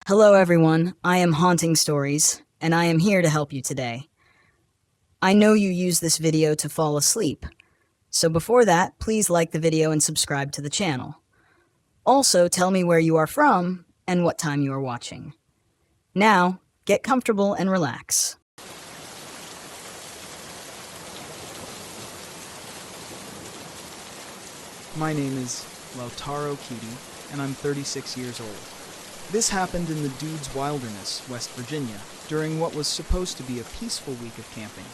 Hello, everyone. I am Haunting Stories, and I am here to help you today. I know you use this video to fall asleep, so before that, please like the video and subscribe to the channel. Also, tell me where you are from and what time you are watching. Now, get comfortable and relax. My name is Lautaro Kitty, and I'm 36 years old. This happened in the Doods Wilderness, West Virginia, during what was supposed to be a peaceful week of camping.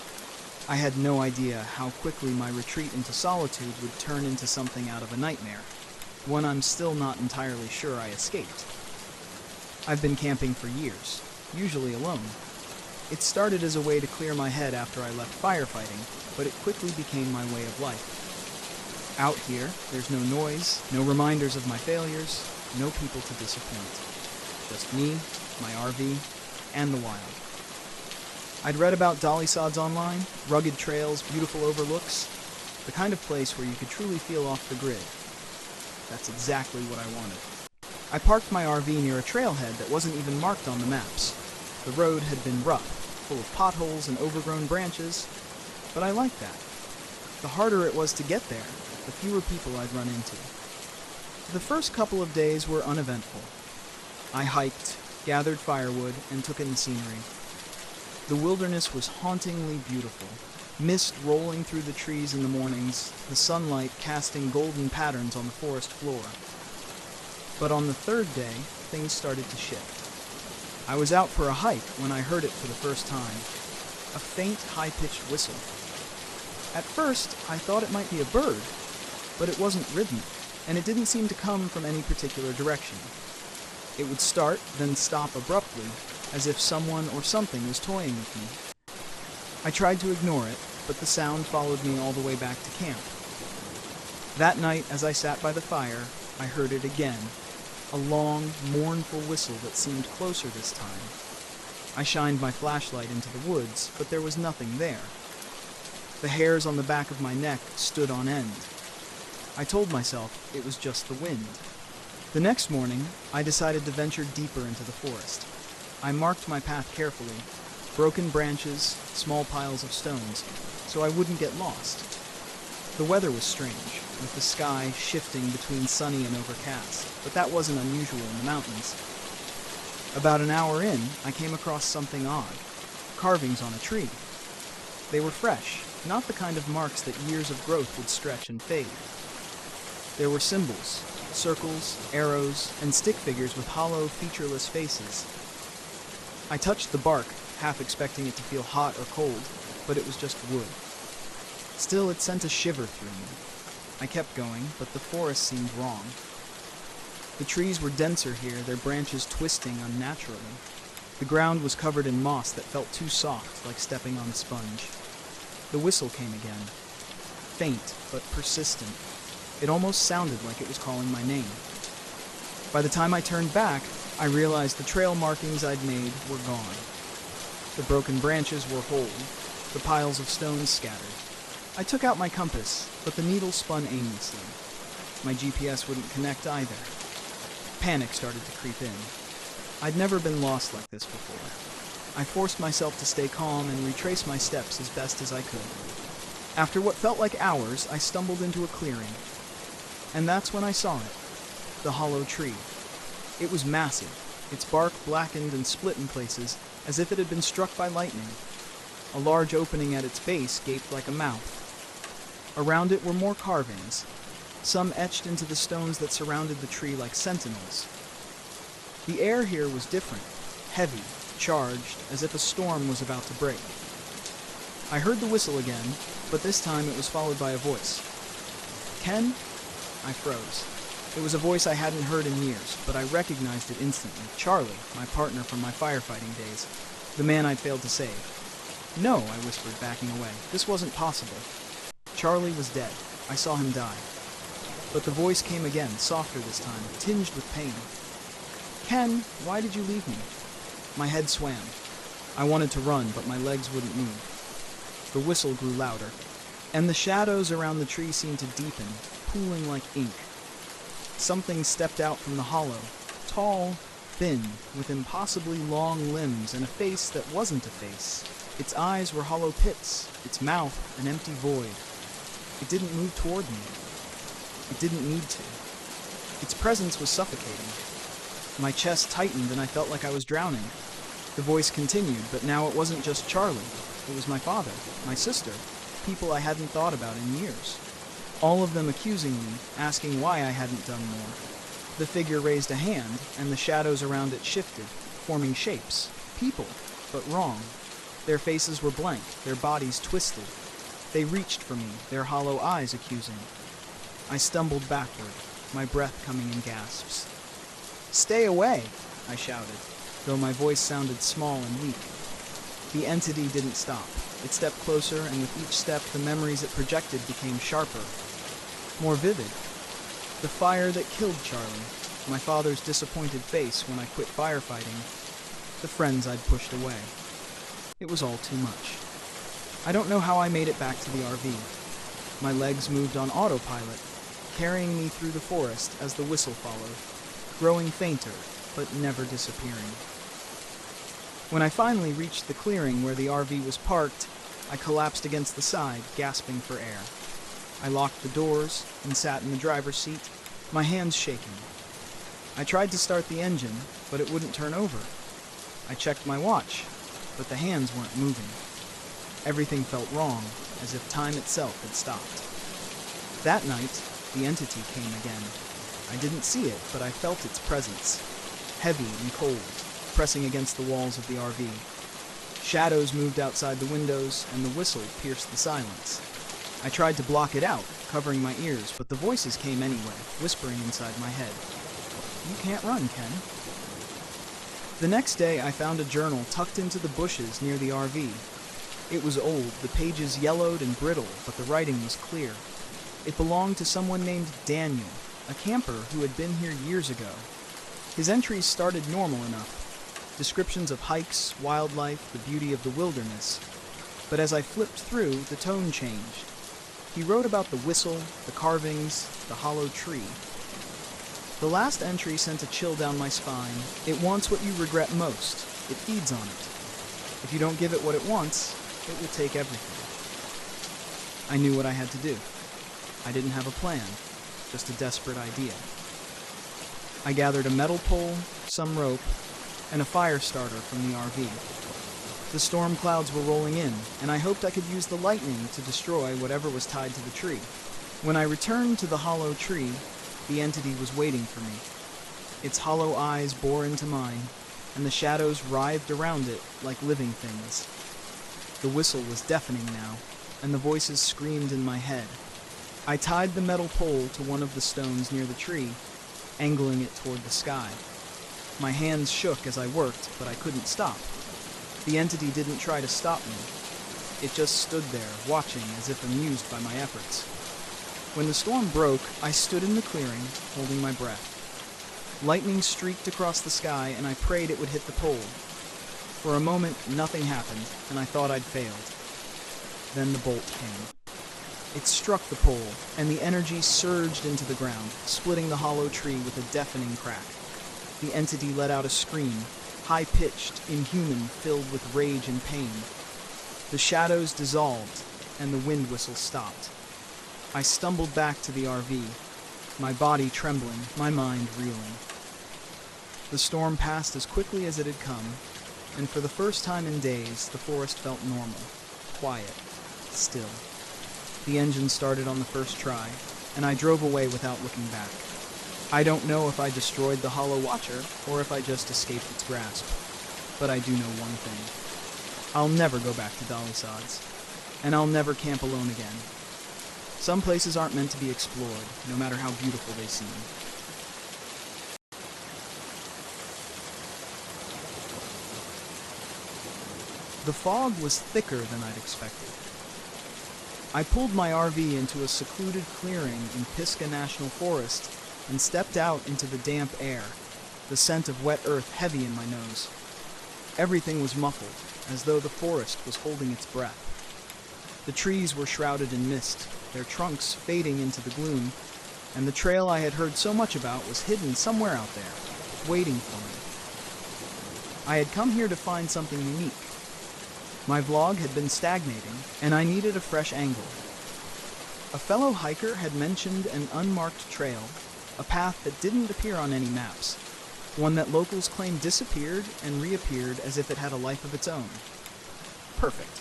I had no idea how quickly my retreat into solitude would turn into something out of a nightmare, one I'm still not entirely sure I escaped. I've been camping for years, usually alone. It started as a way to clear my head after I left firefighting, but it quickly became my way of life. Out here, there's no noise, no reminders of my failures, no people to disappoint. Just me, my RV, and the wild. I'd read about dolly sods online, rugged trails, beautiful overlooks, the kind of place where you could truly feel off the grid. That's exactly what I wanted. I parked my RV near a trailhead that wasn't even marked on the maps. The road had been rough, full of potholes and overgrown branches, but I liked that. The harder it was to get there, the fewer people I'd run into. The first couple of days were uneventful. I hiked, gathered firewood, and took in the scenery. The wilderness was hauntingly beautiful, mist rolling through the trees in the mornings, the sunlight casting golden patterns on the forest floor. But on the third day, things started to shift. I was out for a hike when I heard it for the first time. A faint, high-pitched whistle. At first, I thought it might be a bird, but it wasn't rhythmic, and it didn't seem to come from any particular direction. It would start, then stop abruptly, as if someone or something was toying with me. I tried to ignore it, but the sound followed me all the way back to camp. That night, as I sat by the fire, I heard it again, a long, mournful whistle that seemed closer this time. I shined my flashlight into the woods, but there was nothing there. The hairs on the back of my neck stood on end. I told myself it was just the wind. The next morning, I decided to venture deeper into the forest. I marked my path carefully, broken branches, small piles of stones, so I wouldn't get lost. The weather was strange, with the sky shifting between sunny and overcast, but that wasn't unusual in the mountains. About an hour in, I came across something odd, carvings on a tree. They were fresh, not the kind of marks that years of growth would stretch and fade. There were symbols, circles, arrows, and stick figures with hollow, featureless faces. I touched the bark, half expecting it to feel hot or cold, but it was just wood. Still, it sent a shiver through me. I kept going, but the forest seemed wrong. The trees were denser here, their branches twisting unnaturally. The ground was covered in moss that felt too soft, like stepping on a sponge. The whistle came again. Faint, but persistent. It almost sounded like it was calling my name. By the time I turned back, I realized the trail markings I'd made were gone. The broken branches were whole, the piles of stones scattered. I took out my compass, but the needle spun aimlessly. My GPS wouldn't connect either. Panic started to creep in. I'd never been lost like this before. I forced myself to stay calm and retrace my steps as best as I could. After what felt like hours, I stumbled into a clearing. And that's when I saw it. The hollow tree. It was massive, its bark blackened and split in places, as if it had been struck by lightning. A large opening at its base gaped like a mouth. Around it were more carvings, some etched into the stones that surrounded the tree like sentinels. The air here was different, heavy, charged, as if a storm was about to break. I heard the whistle again, but this time it was followed by a voice. "Ken?" I froze. It was a voice I hadn't heard in years, but I recognized it instantly. Charlie, my partner from my firefighting days. The man I'd failed to save. "No," I whispered, backing away. This wasn't possible. Charlie was dead. I saw him die. But the voice came again, softer this time, tinged with pain. "Ken, why did you leave me?" My head swam. I wanted to run, but my legs wouldn't move. The whistle grew louder, and the shadows around the tree seemed to deepen, pooling like ink. Something stepped out from the hollow, tall, thin, with impossibly long limbs and a face that wasn't a face. Its eyes were hollow pits, its mouth an empty void. It didn't move toward me. It didn't need to. Its presence was suffocating. My chest tightened and I felt like I was drowning. The voice continued, but now it wasn't just Charlie. It was my father, my sister, people I hadn't thought about in years. All of them accusing me, asking why I hadn't done more. The figure raised a hand, and the shadows around it shifted, forming shapes. People, but wrong. Their faces were blank, their bodies twisted. They reached for me, their hollow eyes accusing. I stumbled backward, my breath coming in gasps. "Stay away!" I shouted, though my voice sounded small and weak. The entity didn't stop. It stepped closer, and with each step, the memories it projected became sharper, more vivid. The fire that killed Charlie, my father's disappointed face when I quit firefighting, the friends I'd pushed away. It was all too much. I don't know how I made it back to the RV. My legs moved on autopilot, carrying me through the forest as the whistle followed, growing fainter, but never disappearing. When I finally reached the clearing where the RV was parked, I collapsed against the side, gasping for air. I locked the doors and sat in the driver's seat, my hands shaking. I tried to start the engine, but it wouldn't turn over. I checked my watch, but the hands weren't moving. Everything felt wrong, as if time itself had stopped. That night, the entity came again. I didn't see it, but I felt its presence, heavy and cold, pressing against the walls of the RV. Shadows moved outside the windows, and the whistle pierced the silence. I tried to block it out, covering my ears, but the voices came anyway, whispering inside my head. "You can't run, Ken." The next day, I found a journal tucked into the bushes near the RV. It was old, the pages yellowed and brittle, but the writing was clear. It belonged to someone named Daniel, a camper who had been here years ago. His entries started normal enough. Descriptions of hikes, wildlife, the beauty of the wilderness. But as I flipped through, the tone changed. He wrote about the whistle, the carvings, the hollow tree. The last entry sent a chill down my spine. It wants what you regret most. It feeds on it. If you don't give it what it wants, it will take everything. I knew what I had to do. I didn't have a plan, just a desperate idea. I gathered a metal pole, some rope, and a fire starter from the RV. The storm clouds were rolling in, and I hoped I could use the lightning to destroy whatever was tied to the tree. When I returned to the hollow tree, the entity was waiting for me. Its hollow eyes bore into mine, and the shadows writhed around it like living things. The whistle was deafening now, and the voices screamed in my head. I tied the metal pole to one of the stones near the tree, angling it toward the sky. My hands shook as I worked, but I couldn't stop. The entity didn't try to stop me. It just stood there, watching as if amused by my efforts. When the storm broke, I stood in the clearing, holding my breath. Lightning streaked across the sky, and I prayed it would hit the pole. For a moment, nothing happened, and I thought I'd failed. Then the bolt came. It struck the pole, and the energy surged into the ground, splitting the hollow tree with a deafening crack. The entity let out a scream, high-pitched, inhuman, filled with rage and pain. The shadows dissolved, and the wind whistle stopped. I stumbled back to the RV, my body trembling, my mind reeling. The storm passed as quickly as it had come, and for the first time in days, the forest felt normal, quiet, still. The engine started on the first try, and I drove away without looking back. I don't know if I destroyed the Hollow Watcher, or if I just escaped its grasp. But I do know one thing. I'll never go back to Dolly Sods, and I'll never camp alone again. Some places aren't meant to be explored, no matter how beautiful they seem. The fog was thicker than I'd expected. I pulled my RV into a secluded clearing in Pisgah National Forest and stepped out into the damp air, the scent of wet earth heavy in my nose. Everything was muffled, as though the forest was holding its breath. The trees were shrouded in mist, their trunks fading into the gloom, and the trail I had heard so much about was hidden somewhere out there, waiting for me. I had come here to find something unique. My vlog had been stagnating, and I needed a fresh angle. A fellow hiker had mentioned an unmarked trail, a path that didn't appear on any maps, one that locals claimed disappeared and reappeared as if it had a life of its own. Perfect.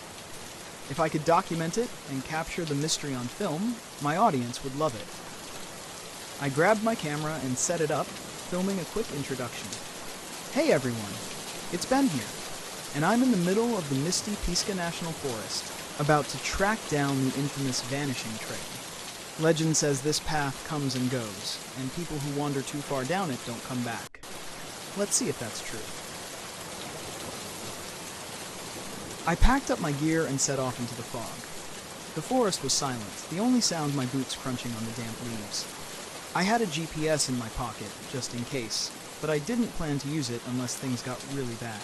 If I could document it and capture the mystery on film, my audience would love it. I grabbed my camera and set it up, filming a quick introduction. Hey everyone, it's Ben here, and I'm in the middle of the misty Pisca National Forest, about to track down the infamous Vanishing Trail. Legend says this path comes and goes, and people who wander too far down it don't come back. Let's see if that's true. I packed up my gear and set off into the fog. The forest was silent, the only sound my boots crunching on the damp leaves. I had a GPS in my pocket, just in case, but I didn't plan to use it unless things got really bad.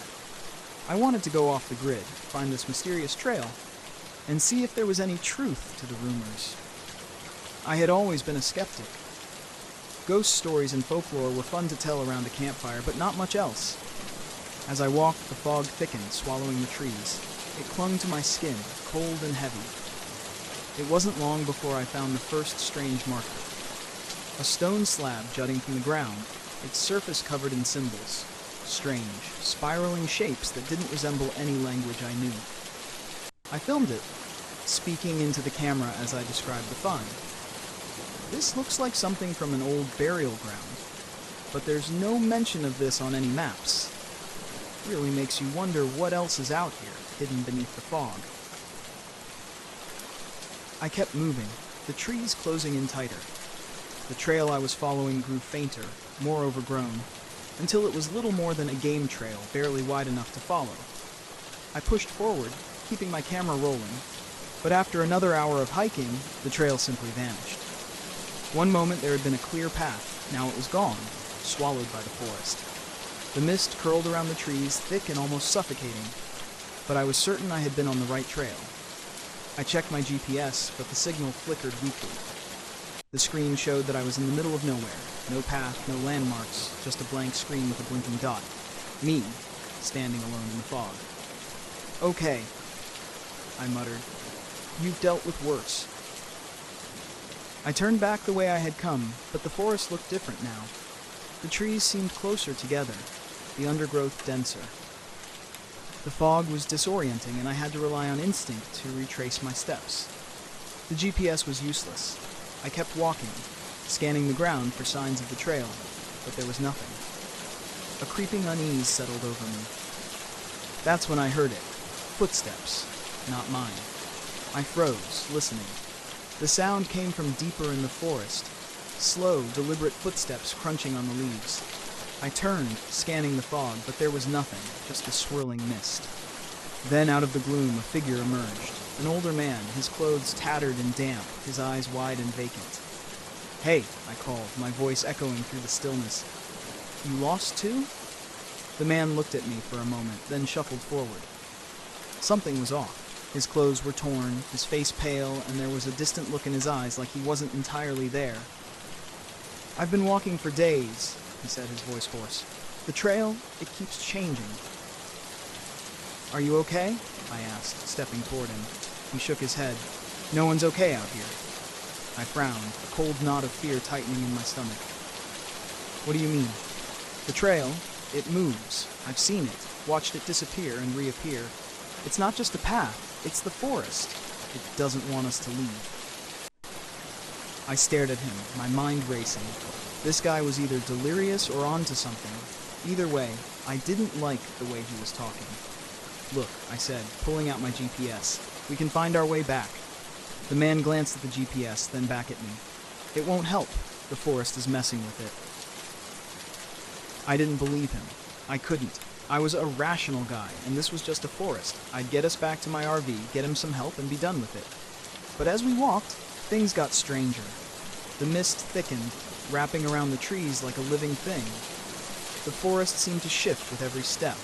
I wanted to go off the grid, find this mysterious trail, and see if there was any truth to the rumors. I had always been a skeptic. Ghost stories and folklore were fun to tell around a campfire, but not much else. As I walked, the fog thickened, swallowing the trees. It clung to my skin, cold and heavy. It wasn't long before I found the first strange marker. A stone slab jutting from the ground, its surface covered in symbols. Strange, spiraling shapes that didn't resemble any language I knew. I filmed it, speaking into the camera as I described the find. This looks like something from an old burial ground, but there's no mention of this on any maps. Really makes you wonder what else is out here, hidden beneath the fog. I kept moving, the trees closing in tighter. The trail I was following grew fainter, more overgrown, until it was little more than a game trail, barely wide enough to follow. I pushed forward, keeping my camera rolling, but after another hour of hiking, the trail simply vanished. One moment there had been a clear path, now it was gone, swallowed by the forest. The mist curled around the trees, thick and almost suffocating, but I was certain I had been on the right trail. I checked my GPS, but the signal flickered weakly. The screen showed that I was in the middle of nowhere, no path, no landmarks, just a blank screen with a blinking dot. Me, standing alone in the fog. Okay, I muttered. You've dealt with worse. I turned back the way I had come, but the forest looked different now. The trees seemed closer together, the undergrowth denser. The fog was disorienting, and I had to rely on instinct to retrace my steps. The GPS was useless. I kept walking, scanning the ground for signs of the trail, but there was nothing. A creeping unease settled over me. That's when I heard it. Footsteps, not mine. I froze, listening. The sound came from deeper in the forest. Slow, deliberate footsteps crunching on the leaves. I turned, scanning the fog, but there was nothing, just a swirling mist. Then out of the gloom, a figure emerged. An older man, his clothes tattered and damp, his eyes wide and vacant. Hey, I called, my voice echoing through the stillness. You lost too? The man looked at me for a moment, then shuffled forward. Something was off. His clothes were torn, his face pale, and there was a distant look in his eyes like he wasn't entirely there. I've been walking for days, he said, his voice hoarse. The trail, it keeps changing. Are you okay? I asked, stepping toward him. He shook his head. No one's okay out here. I frowned, a cold knot of fear tightening in my stomach. What do you mean? The trail, it moves. I've seen it, watched it disappear and reappear. It's not just a path. It's the forest. It doesn't want us to leave. I stared at him, my mind racing. This guy was either delirious or onto something. Either way, I didn't like the way he was talking. Look, I said, pulling out my GPS. We can find our way back. The man glanced at the GPS, then back at me. It won't help. The forest is messing with it. I didn't believe him. I couldn't. I was a rational guy, and this was just a forest. I'd get us back to my RV, get him some help, and be done with it. But as we walked, things got stranger. The mist thickened, wrapping around the trees like a living thing. The forest seemed to shift with every step.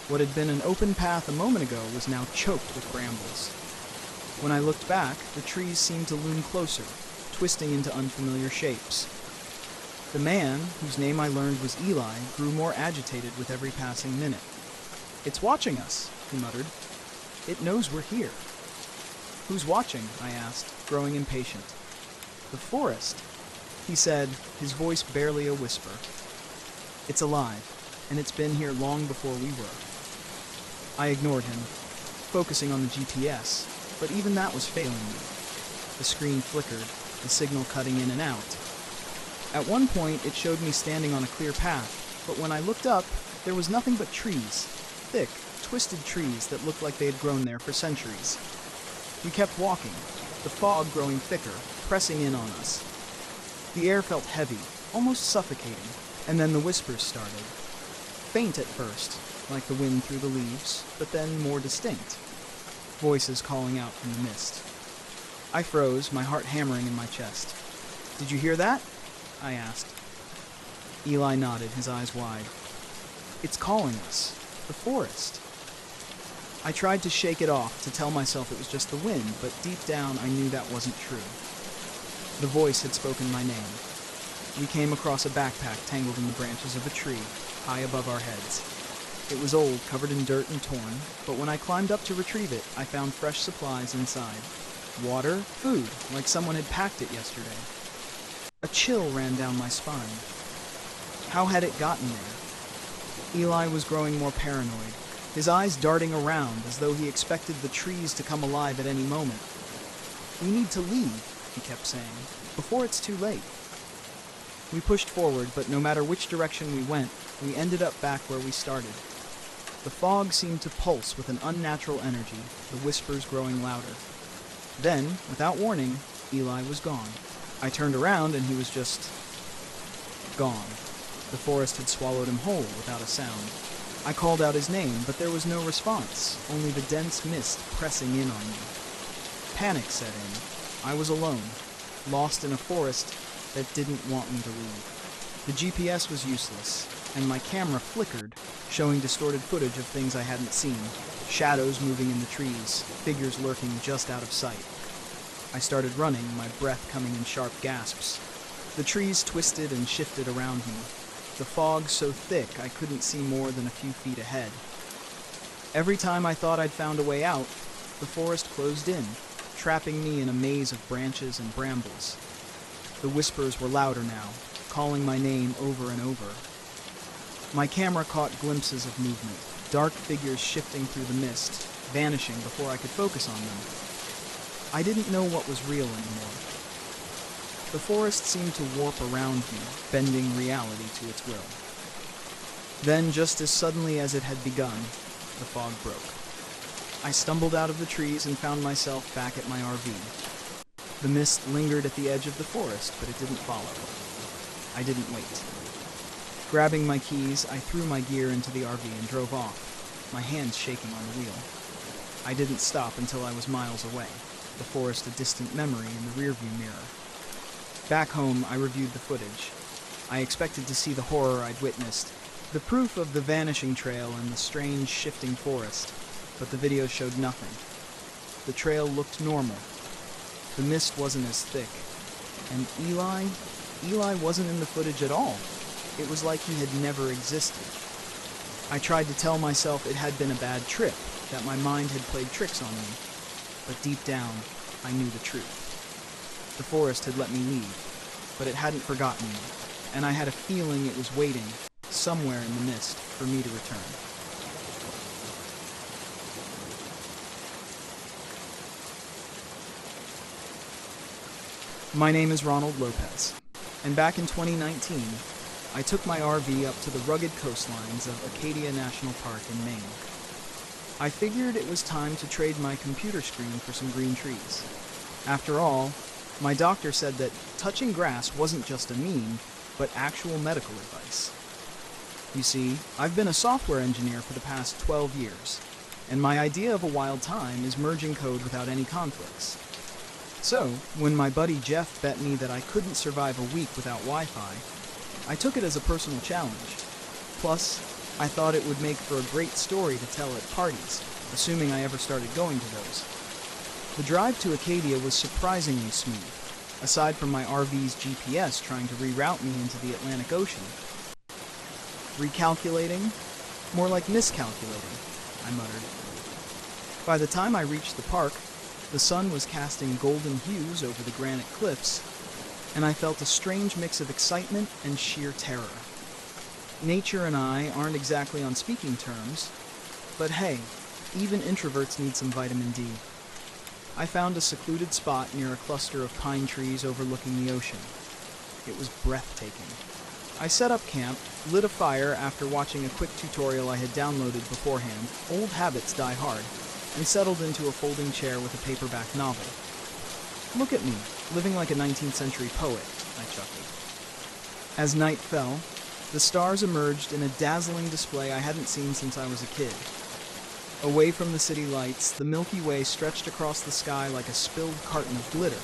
What had been an open path a moment ago was now choked with brambles. When I looked back, the trees seemed to loom closer, twisting into unfamiliar shapes. The man, whose name I learned was Eli, grew more agitated with every passing minute. It's watching us, he muttered. It knows we're here. Who's watching? I asked, growing impatient. The forest, he said, his voice barely a whisper. It's alive, and it's been here long before we were. I ignored him, focusing on the GPS, but even that was failing me. The screen flickered, the signal cutting in and out. At one point, it showed me standing on a clear path, but when I looked up, there was nothing but trees, thick, twisted trees that looked like they had grown there for centuries. We kept walking, the fog growing thicker, pressing in on us. The air felt heavy, almost suffocating, and then the whispers started. Faint at first, like the wind through the leaves, but then more distinct. Voices calling out from the mist. I froze, my heart hammering in my chest. Did you hear that? I asked. Eli nodded, his eyes wide. It's calling us. The forest. I tried to shake it off, to tell myself it was just the wind, but deep down I knew that wasn't true. The voice had spoken my name. We came across a backpack tangled in the branches of a tree, high above our heads. It was old, covered in dirt and torn, but when I climbed up to retrieve it, I found fresh supplies inside. Water, food, like someone had packed it yesterday. A chill ran down my spine. How had it gotten there? Eli was growing more paranoid, his eyes darting around as though he expected the trees to come alive at any moment. We need to leave, he kept saying, before it's too late. We pushed forward, but no matter which direction we went, we ended up back where we started. The fog seemed to pulse with an unnatural energy, the whispers growing louder. Then, without warning, Eli was gone. I turned around and he was just gone. The forest had swallowed him whole without a sound. I called out his name, but there was no response, only the dense mist pressing in on me. Panic set in. I was alone, lost in a forest that didn't want me to leave. The GPS was useless, and my camera flickered, showing distorted footage of things I hadn't seen. Shadows moving in the trees, figures lurking just out of sight. I started running, my breath coming in sharp gasps. The trees twisted and shifted around me, the fog so thick I couldn't see more than a few feet ahead. Every time I thought I'd found a way out, the forest closed in, trapping me in a maze of branches and brambles. The whispers were louder now, calling my name over and over. My camera caught glimpses of movement, dark figures shifting through the mist, vanishing before I could focus on them. I didn't know what was real anymore. The forest seemed to warp around me, bending reality to its will. Then, just as suddenly as it had begun, the fog broke. I stumbled out of the trees and found myself back at my RV. The mist lingered at the edge of the forest, but it didn't follow. I didn't wait. Grabbing my keys, I threw my gear into the RV and drove off, my hands shaking on the wheel. I didn't stop until I was miles away, the forest a distant memory in the rearview mirror. Back home, I reviewed the footage. I expected to see the horror I'd witnessed, the proof of the vanishing trail and the strange shifting forest, but the video showed nothing. The trail looked normal. The mist wasn't as thick, and Eli wasn't in the footage at all. It was like he had never existed. I tried to tell myself it had been a bad trip, that my mind had played tricks on me, but deep down, I knew the truth. The forest had let me leave, but it hadn't forgotten me, and I had a feeling it was waiting, somewhere in the mist, for me to return. My name is Ronald Lopez, and back in 2019, I took my RV up to the rugged coastlines of Acadia National Park in Maine. I figured it was time to trade my computer screen for some green trees. After all, my doctor said that touching grass wasn't just a meme, but actual medical advice. You see, I've been a software engineer for the past 12 years, and my idea of a wild time is merging code without any conflicts. So, when my buddy Jeff bet me that I couldn't survive a week without Wi-Fi, I took it as a personal challenge. Plus, I thought it would make for a great story to tell at parties, assuming I ever started going to those. The drive to Acadia was surprisingly smooth, aside from my RV's GPS trying to reroute me into the Atlantic Ocean. Recalculating, More like miscalculating, I muttered. By the time I reached the park, the sun was casting golden hues over the granite cliffs, and I felt a strange mix of excitement and sheer terror. Nature and I aren't exactly on speaking terms, but hey, even introverts need some vitamin D. I found a secluded spot near a cluster of pine trees overlooking the ocean. It was breathtaking. I set up camp, lit a fire after watching a quick tutorial I had downloaded beforehand, old habits die hard, and settled into a folding chair with a paperback novel. Look at me, living like a 19th century poet, I chuckled. As night fell, the stars emerged in a dazzling display I hadn't seen since I was a kid. Away from the city lights, the Milky Way stretched across the sky like a spilled carton of glitter.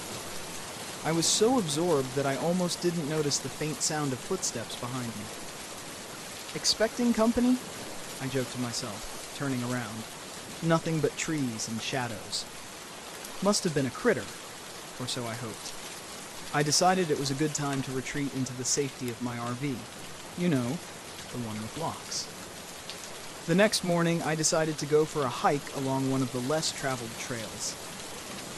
I was so absorbed that I almost didn't notice the faint sound of footsteps behind me. Expecting company? I joked to myself, turning around. Nothing but trees and shadows. Must have been a critter, or so I hoped. I decided it was a good time to retreat into the safety of my RV. You know, the one with locks. The next morning, I decided to go for a hike along one of the less traveled trails.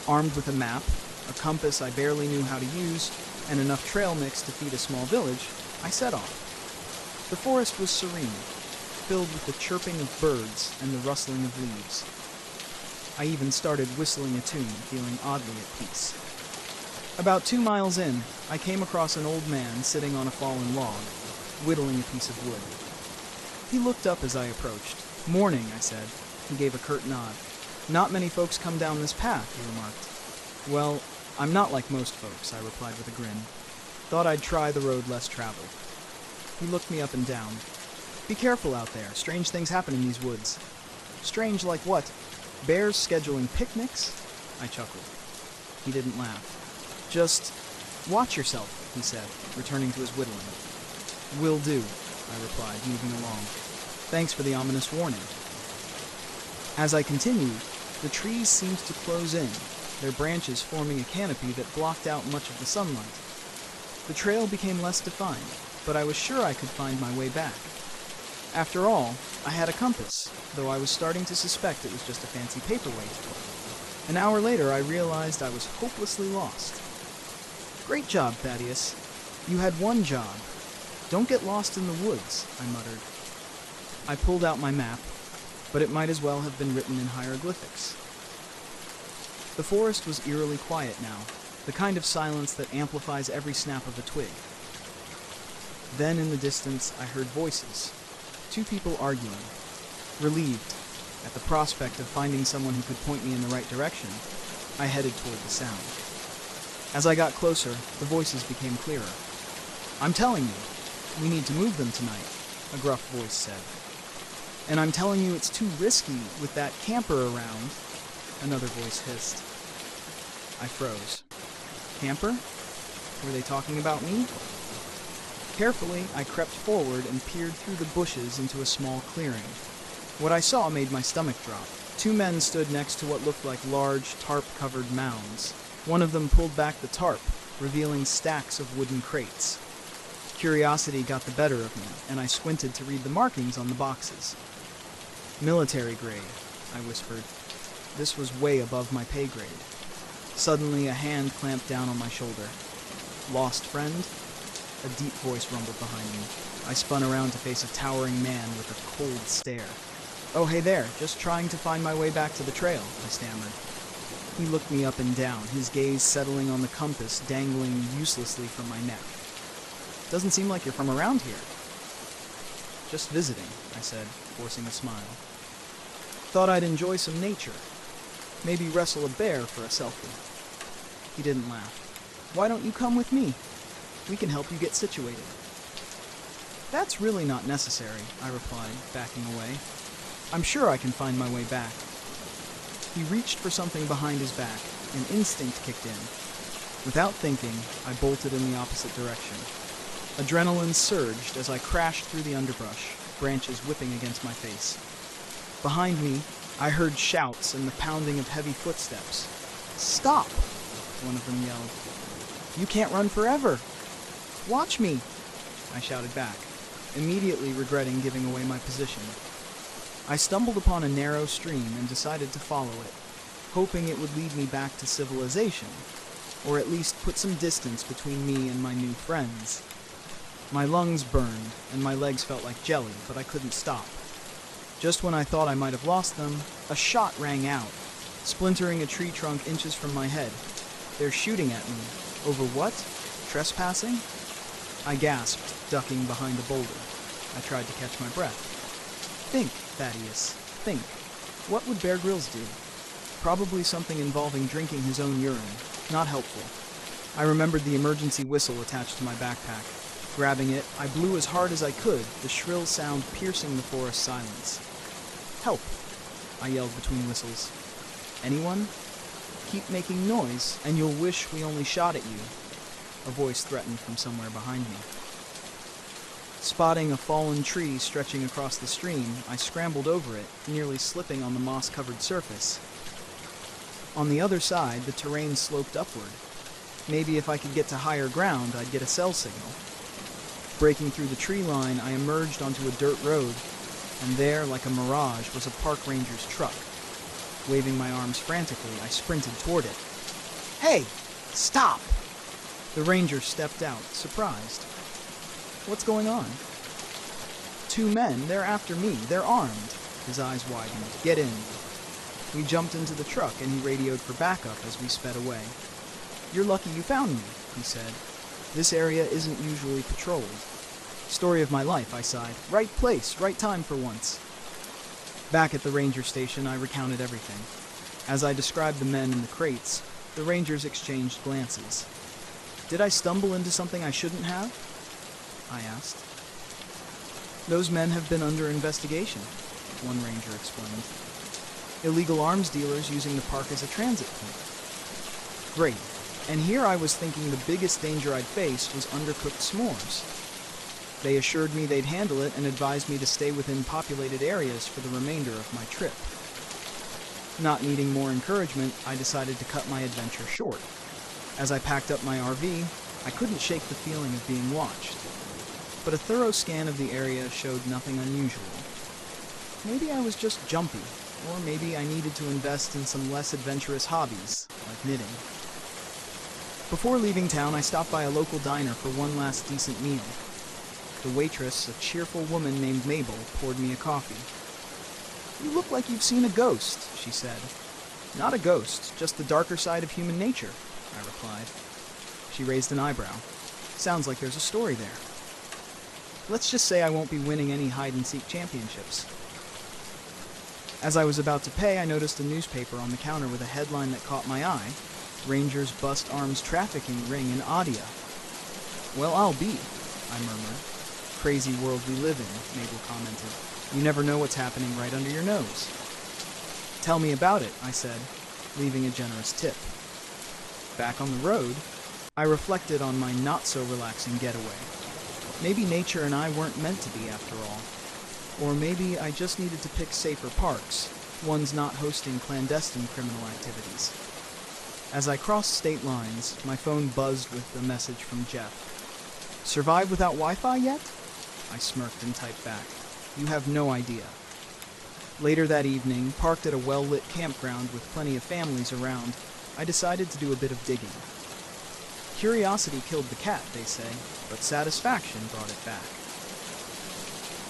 Armed with a map, a compass I barely knew how to use, and enough trail mix to feed a small village, I set off. The forest was serene, filled with the chirping of birds and the rustling of leaves. I even started whistling a tune, feeling oddly at peace. About 2 miles in, I came across an old man sitting on a fallen log, whittling a piece of wood. He looked up as I approached. "Morning," I said. He gave a curt nod. "Not many folks come down this path," he remarked. "Well, I'm not like most folks," I replied with a grin. "Thought I'd try the road less traveled." He looked me up and down. "Be careful out there. Strange things happen in these woods." "Strange like what? Bears scheduling picnics?" I chuckled. He didn't laugh. "Just watch yourself," he said, returning to his whittling. "Will do," I replied, moving along. "Thanks for the ominous warning." As I continued, the trees seemed to close in, their branches forming a canopy that blocked out much of the sunlight. The trail became less defined, but I was sure I could find my way back. After all, I had a compass, though I was starting to suspect it was just a fancy paperweight. An hour later, I realized I was hopelessly lost. "Great job, Thaddeus. You had one job. Don't get lost in the woods," I muttered. I pulled out my map, but it might as well have been written in hieroglyphics. The forest was eerily quiet now, the kind of silence that amplifies every snap of a twig. Then in the distance, I heard voices. 2 people arguing. Relieved, at the prospect of finding someone who could point me in the right direction, I headed toward the sound. As I got closer, the voices became clearer. "I'm telling you, we need to move them tonight," a gruff voice said. "And I'm telling you it's too risky with that camper around," another voice hissed. I froze. Camper? Were they talking about me? Carefully, I crept forward and peered through the bushes into a small clearing. What I saw made my stomach drop. 2 men stood next to what looked like large, tarp-covered mounds. One of them pulled back the tarp, revealing stacks of wooden crates. Curiosity got the better of me, and I squinted to read the markings on the boxes. "Military grade," I whispered. This was way above my pay grade. Suddenly, a hand clamped down on my shoulder. "Lost friend?" A deep voice rumbled behind me. I spun around to face a towering man with a cold stare. "Oh, hey there, just trying to find my way back to the trail," I stammered. He looked me up and down, his gaze settling on the compass dangling uselessly from my neck. "Doesn't seem like you're from around here." "Just visiting," I said, forcing a smile. "Thought I'd enjoy some nature. Maybe wrestle a bear for a selfie." He didn't laugh. "Why don't you come with me? We can help you get situated." "That's really not necessary," I replied, backing away. "I'm sure I can find my way back." He reached for something behind his back, and instinct kicked in. Without thinking, I bolted in the opposite direction. Adrenaline surged as I crashed through the underbrush, branches whipping against my face. Behind me, I heard shouts and the pounding of heavy footsteps. "Stop!" one of them yelled. "You can't run forever!" "Watch me!" I shouted back, immediately regretting giving away my position. I stumbled upon a narrow stream and decided to follow it, hoping it would lead me back to civilization, or at least put some distance between me and my new friends. My lungs burned, and my legs felt like jelly, but I couldn't stop. Just when I thought I might have lost them, a shot rang out, splintering a tree trunk inches from my head. They're shooting at me. Over what? Trespassing? I gasped, ducking behind a boulder. I tried to catch my breath. Think, Thaddeus, think. What would Bear Grylls do? Probably something involving drinking his own urine. Not helpful. I remembered the emergency whistle attached to my backpack. Grabbing it, I blew as hard as I could, the shrill sound piercing the forest silence. Help! I yelled between whistles. Anyone? Keep making noise, and you'll wish we only shot at you. A voice threatened from somewhere behind me. Spotting a fallen tree stretching across the stream, I scrambled over it, nearly slipping on the moss-covered surface. On the other side, the terrain sloped upward. Maybe if I could get to higher ground, I'd get a cell signal. Breaking through the tree line, I emerged onto a dirt road, and there, like a mirage, was a park ranger's truck. Waving my arms frantically, I sprinted toward it. Hey! Stop! The ranger stepped out, surprised. What's going on? Two men, they're after me, they're armed. His eyes widened. Get in. We jumped into the truck and he radioed for backup as we sped away. You're lucky you found me, he said. This area isn't usually patrolled. Story of my life, I sighed. Right place, right time for once. Back at the ranger station, I recounted everything. As I described the men in the crates, the rangers exchanged glances. Did I stumble into something I shouldn't have? I asked. Those men have been under investigation, one ranger explained. Illegal arms dealers using the park as a transit point. Great. And here I was thinking the biggest danger I'd face was undercooked s'mores. They assured me they'd handle it and advised me to stay within populated areas for the remainder of my trip. Not needing more encouragement, I decided to cut my adventure short. As I packed up my RV, I couldn't shake the feeling of being watched. But a thorough scan of the area showed nothing unusual. Maybe I was just jumpy, or maybe I needed to invest in some less adventurous hobbies, like knitting. Before leaving town, I stopped by a local diner for one last decent meal. The waitress, a cheerful woman named Mabel, poured me a coffee. You look like you've seen a ghost, she said. Not a ghost, just the darker side of human nature, I replied. She raised an eyebrow. Sounds like there's a story there. Let's just say I won't be winning any hide-and-seek championships. As I was about to pay, I noticed a newspaper on the counter with a headline that caught my eye. Rangers bust arms trafficking ring in Adia. Well, I'll be, I murmured. Crazy world we live in, Mabel commented. You never know what's happening right under your nose. Tell me about it, I said, leaving a generous tip. Back on the road, I reflected on my not-so-relaxing getaway. Maybe nature and I weren't meant to be after all. Or maybe I just needed to pick safer parks, ones not hosting clandestine criminal activities. As I crossed state lines, my phone buzzed with a message from Jeff. Survive without Wi-Fi yet? I smirked and typed back. You have no idea. Later that evening, parked at a well-lit campground with plenty of families around, I decided to do a bit of digging. Curiosity killed the cat, they say, but satisfaction brought it back.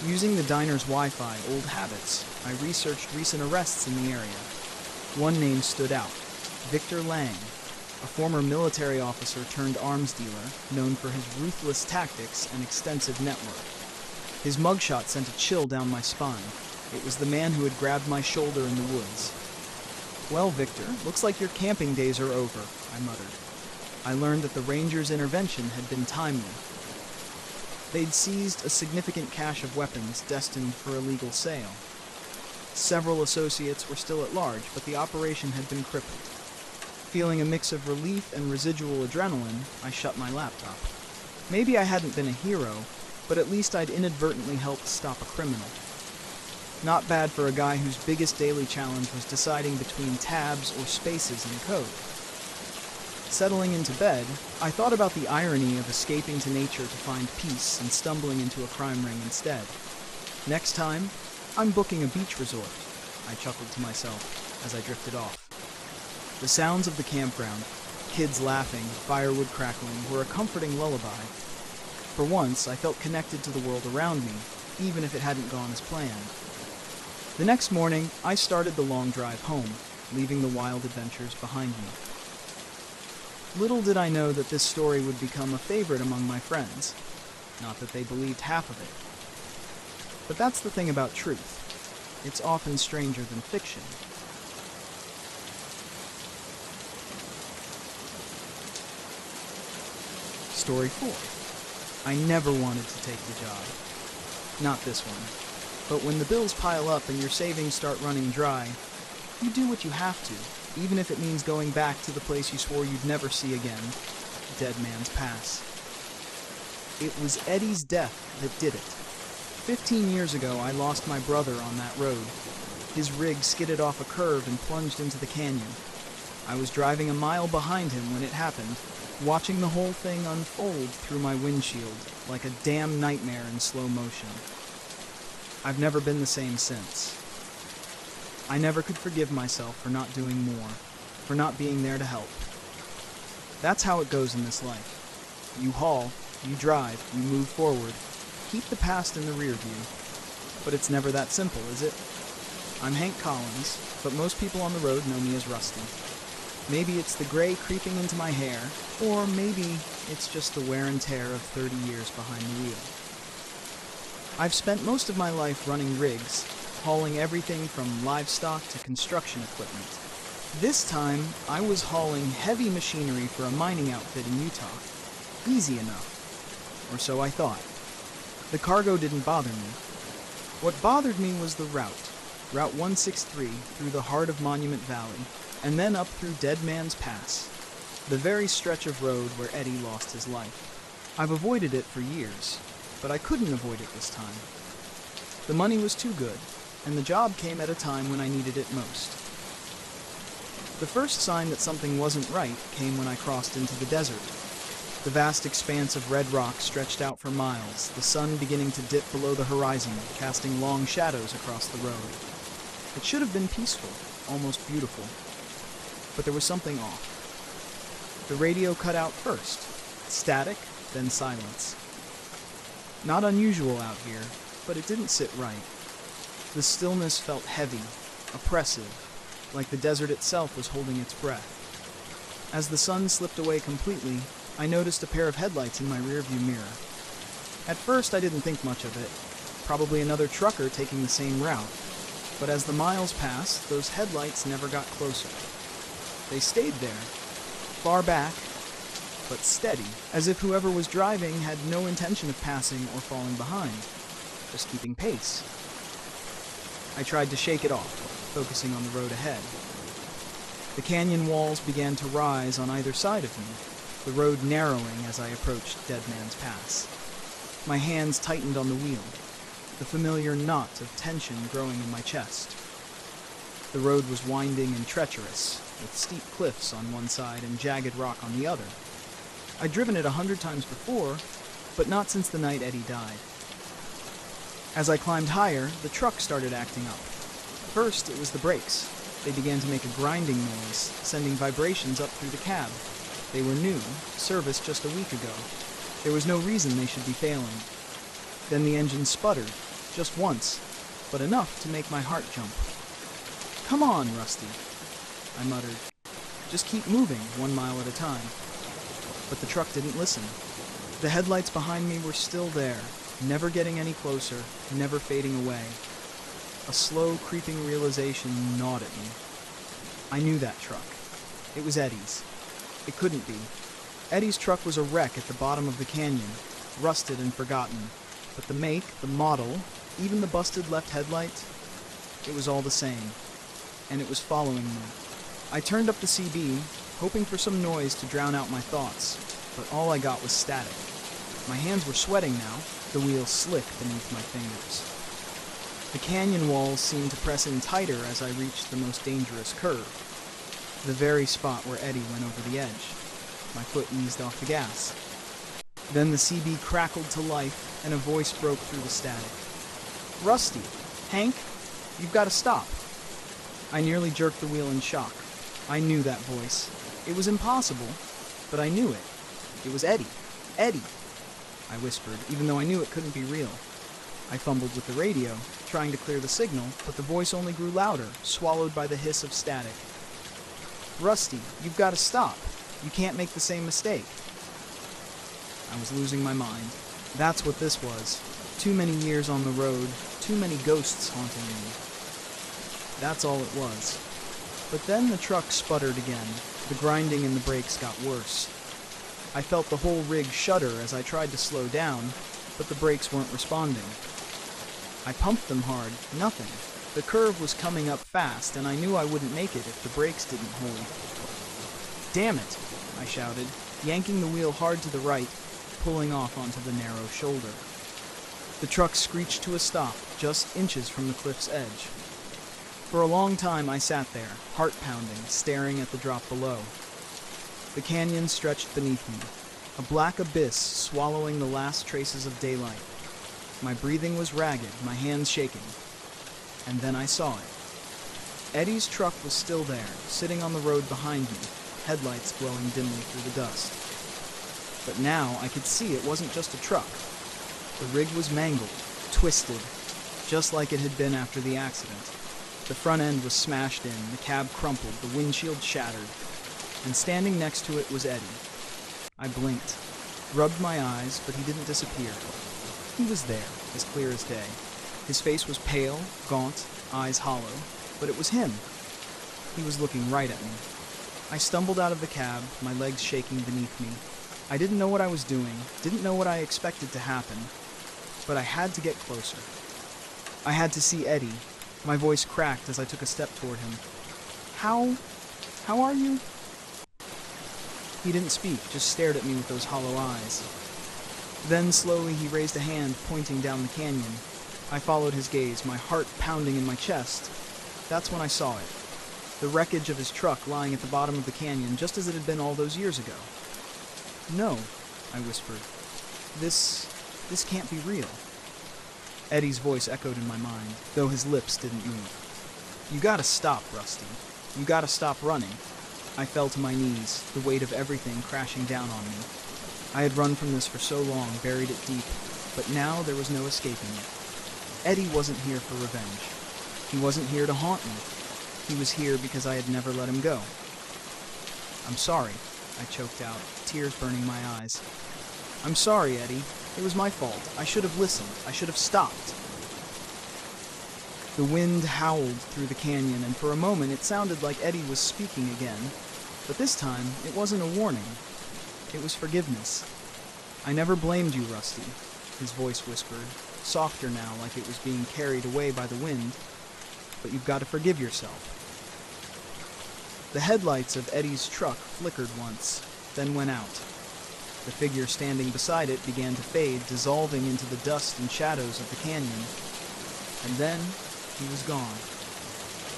Using the diner's Wi-Fi old habits, I researched recent arrests in the area. One name stood out, Victor Lang, a former military officer turned arms dealer, known for his ruthless tactics and extensive network. His mugshot sent a chill down my spine. It was the man who had grabbed my shoulder in the woods. Well, Victor, looks like your camping days are over, I muttered. I learned that the Rangers' intervention had been timely. They'd seized a significant cache of weapons destined for illegal sale. Several associates were still at large, but the operation had been crippled. Feeling a mix of relief and residual adrenaline, I shut my laptop. Maybe I hadn't been a hero, but at least I'd inadvertently helped stop a criminal. Not bad for a guy whose biggest daily challenge was deciding between tabs or spaces in code. Settling into bed, I thought about the irony of escaping to nature to find peace and stumbling into a crime ring instead. Next time, I'm booking a beach resort, I chuckled to myself as I drifted off. The sounds of the campground, kids laughing, firewood crackling, were a comforting lullaby. For once, I felt connected to the world around me, even if it hadn't gone as planned. The next morning, I started the long drive home, leaving the wild adventures behind me. Little did I know that this story would become a favorite among my friends. Not that they believed half of it. But that's the thing about truth. It's often stranger than fiction. Story 4. I never wanted to take the job. Not this one. But when the bills pile up and your savings start running dry, you do what you have to, even if it means going back to the place you swore you'd never see again, Dead Man's Pass. It was Eddie's death that did it. 15 years ago, I lost my brother on that road. His rig skidded off a curve and plunged into the canyon. I was driving a mile behind him when it happened, watching the whole thing unfold through my windshield like a damn nightmare in slow motion. I've never been the same since. I never could forgive myself for not doing more, for not being there to help. That's how it goes in this life. You haul, you drive, you move forward, keep the past in the rear view. But it's never that simple, is it? I'm Hank Collins, but most people on the road know me as Rusty. Maybe it's the gray creeping into my hair, or maybe it's just the wear and tear of 30 years behind the wheel. I've spent most of my life running rigs, hauling everything from livestock to construction equipment. This time, I was hauling heavy machinery for a mining outfit in Utah. Easy enough. Or so I thought. The cargo didn't bother me. What bothered me was the route. Route 163 through the heart of Monument Valley, and then up through Dead Man's Pass, the very stretch of road where Eddie lost his life. I've avoided it for years, but I couldn't avoid it this time. The money was too good, and the job came at a time when I needed it most. The first sign that something wasn't right came when I crossed into the desert. The vast expanse of red rock stretched out for miles, the sun beginning to dip below the horizon, casting long shadows across the road. It should have been peaceful, almost beautiful. But there was something off. The radio cut out first. Static, then silence. Not unusual out here, but it didn't sit right. The stillness felt heavy, oppressive, like the desert itself was holding its breath. As the sun slipped away completely, I noticed a pair of headlights in my rearview mirror. At first, I didn't think much of it. Probably another trucker taking the same route. But as the miles passed, those headlights never got closer. They stayed there, far back, but steady, as if whoever was driving had no intention of passing or falling behind, just keeping pace. I tried to shake it off, focusing on the road ahead. The canyon walls began to rise on either side of me, the road narrowing as I approached Dead Man's Pass. My hands tightened on the wheel, the familiar knot of tension growing in my chest. The road was winding and treacherous, with steep cliffs on one side and jagged rock on the other. I'd driven it 100 times before, but not since the night Eddie died. As I climbed higher, the truck started acting up. First, it was the brakes. They began to make a grinding noise, sending vibrations up through the cab. They were new, serviced just a week ago. There was no reason they should be failing. Then the engine sputtered, just once, but enough to make my heart jump. "Come on, Rusty," I muttered. "Just keep moving, 1 mile at a time." But the truck didn't listen. The headlights behind me were still there, never getting any closer, never fading away. A slow, creeping realization gnawed at me. I knew that truck. It was Eddie's. It couldn't be. Eddie's truck was a wreck at the bottom of the canyon, rusted and forgotten. But the make, the model, even the busted left headlight, it was all the same. And it was following me. I turned up the CB, hoping for some noise to drown out my thoughts, but all I got was static. My hands were sweating now, the wheel slick beneath my fingers. The canyon walls seemed to press in tighter as I reached the most dangerous curve, the very spot where Eddie went over the edge. My foot eased off the gas. Then the CB crackled to life, and a voice broke through the static. "Rusty, Hank, you've got to stop. I nearly jerked the wheel in shock. I knew that voice. It was impossible, but I knew it. It was Eddie. Eddie, I whispered, even though I knew it couldn't be real. I fumbled with the radio, trying to clear the signal, but the voice only grew louder, swallowed by the hiss of static. Rusty, you've got to stop. You can't make the same mistake. I was losing my mind. That's what this was. Too many years on the road, too many ghosts haunting me. That's all it was. But then the truck sputtered again. The grinding in the brakes got worse. I felt the whole rig shudder as I tried to slow down, but the brakes weren't responding. I pumped them hard. Nothing. The curve was coming up fast, and I knew I wouldn't make it if the brakes didn't hold. Damn it, I shouted, yanking the wheel hard to the right, pulling off onto the narrow shoulder. The truck screeched to a stop, just inches from the cliff's edge. For a long time I sat there, heart pounding, staring at the drop below. The canyon stretched beneath me, a black abyss swallowing the last traces of daylight. My breathing was ragged, my hands shaking. And then I saw it. Eddie's truck was still there, sitting on the road behind me, headlights glowing dimly through the dust. But now I could see it wasn't just a truck. The rig was mangled, twisted, just like it had been after the accident. The front end was smashed in, the cab crumpled, the windshield shattered, and standing next to it was Eddie. I blinked, rubbed my eyes, but he didn't disappear. He was there, as clear as day. His face was pale, gaunt, eyes hollow, but it was him. He was looking right at me. I stumbled out of the cab, my legs shaking beneath me. I didn't know what I was doing, didn't know what I expected to happen, but I had to get closer. I had to see Eddie. My voice cracked as I took a step toward him. How are you? He didn't speak, just stared at me with those hollow eyes. Then slowly he raised a hand, pointing down the canyon. I followed his gaze, my heart pounding in my chest. That's when I saw it. The wreckage of his truck lying at the bottom of the canyon, just as it had been all those years ago. No, I whispered. This can't be real. Eddie's voice echoed in my mind, though his lips didn't move. You gotta stop, Rusty. You gotta stop running. I fell to my knees, the weight of everything crashing down on me. I had run from this for so long, buried it deep, but now there was no escaping it. Eddie wasn't here for revenge. He wasn't here to haunt me. He was here because I had never let him go. I'm sorry, I choked out, tears burning my eyes. I'm sorry, Eddie. It was my fault. I should have listened. I should have stopped. The wind howled through the canyon, and for a moment it sounded like Eddie was speaking again. But this time, it wasn't a warning. It was forgiveness. I never blamed you, Rusty, his voice whispered, softer now, like it was being carried away by the wind. But you've got to forgive yourself. The headlights of Eddie's truck flickered once, then went out. The figure standing beside it began to fade, dissolving into the dust and shadows of the canyon. And then, he was gone.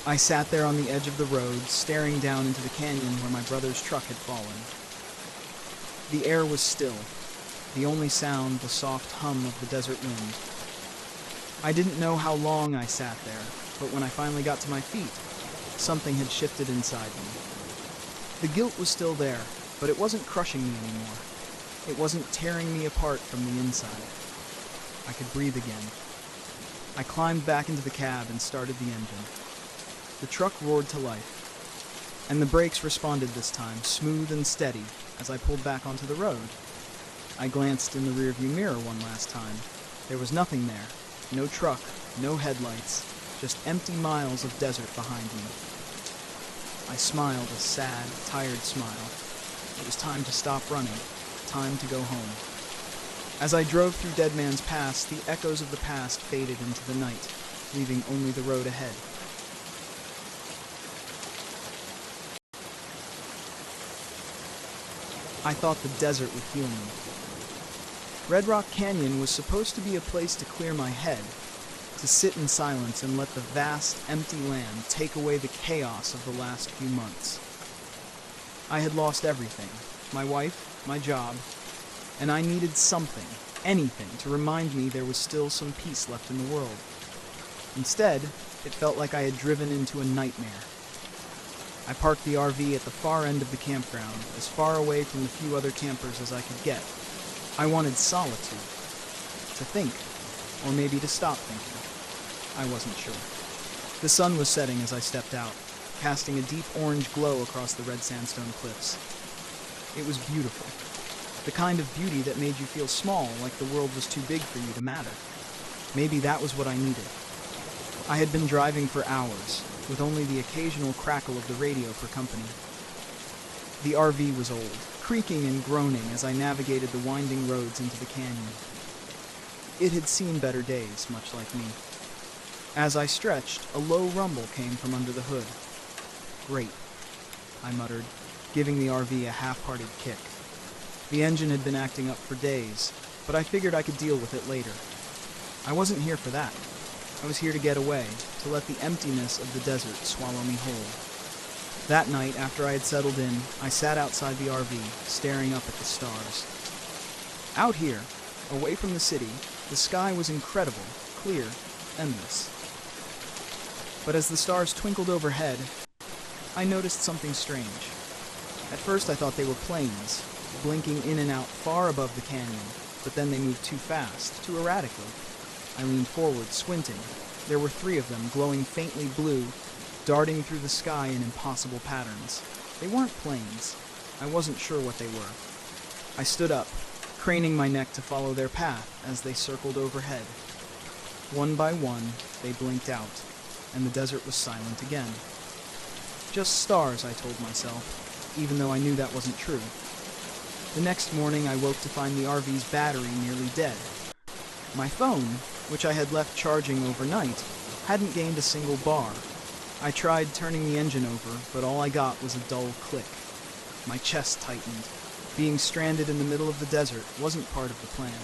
I sat there on the edge of the road, staring down into the canyon where my brother's truck had fallen. The air was still, the only sound the soft hum of the desert wind. I didn't know how long I sat there, but when I finally got to my feet, something had shifted inside me. The guilt was still there, but it wasn't crushing me anymore. It wasn't tearing me apart from the inside. I could breathe again. I climbed back into the cab and started the engine. The truck roared to life, and the brakes responded this time, smooth and steady, as I pulled back onto the road. I glanced in the rearview mirror one last time. There was nothing there. No truck, no headlights, just empty miles of desert behind me. I smiled a sad, tired smile. It was time to stop running, time to go home. As I drove through Dead Man's Pass, the echoes of the past faded into the night, leaving only the road ahead. I thought the desert would heal me. Red Rock Canyon was supposed to be a place to clear my head, to sit in silence and let the vast, empty land take away the chaos of the last few months. I had lost everything, my wife, my job, and I needed something, anything, to remind me there was still some peace left in the world. Instead, it felt like I had driven into a nightmare. I parked the RV at the far end of the campground, as far away from the few other campers as I could get. I wanted solitude. To think, or maybe to stop thinking. I wasn't sure. The sun was setting as I stepped out, casting a deep orange glow across the red sandstone cliffs. It was beautiful. The kind of beauty that made you feel small, like the world was too big for you to matter. Maybe that was what I needed. I had been driving for hours, with only the occasional crackle of the radio for company. The RV was old, creaking and groaning as I navigated the winding roads into the canyon. It had seen better days, much like me. As I stretched, a low rumble came from under the hood. "Great," I muttered, giving the RV a half-hearted kick. The engine had been acting up for days, but I figured I could deal with it later. I wasn't here for that. I was here to get away, to let the emptiness of the desert swallow me whole. That night, after I had settled in, I sat outside the RV, staring up at the stars. Out here, away from the city, the sky was incredible, clear, endless. But as the stars twinkled overhead, I noticed something strange. At first I thought they were planes, blinking in and out far above the canyon, but then they moved too fast, too erratically. I leaned forward, squinting. There were 3 of them, glowing faintly blue, darting through the sky in impossible patterns. They weren't planes. I wasn't sure what they were. I stood up, craning my neck to follow their path as they circled overhead. One by one, they blinked out, and the desert was silent again. Just stars, I told myself, even though I knew that wasn't true. The next morning, I woke to find the RV's battery nearly dead. My phone, which I had left charging overnight, hadn't gained a single bar. I tried turning the engine over, but all I got was a dull click. My chest tightened. Being stranded in the middle of the desert wasn't part of the plan.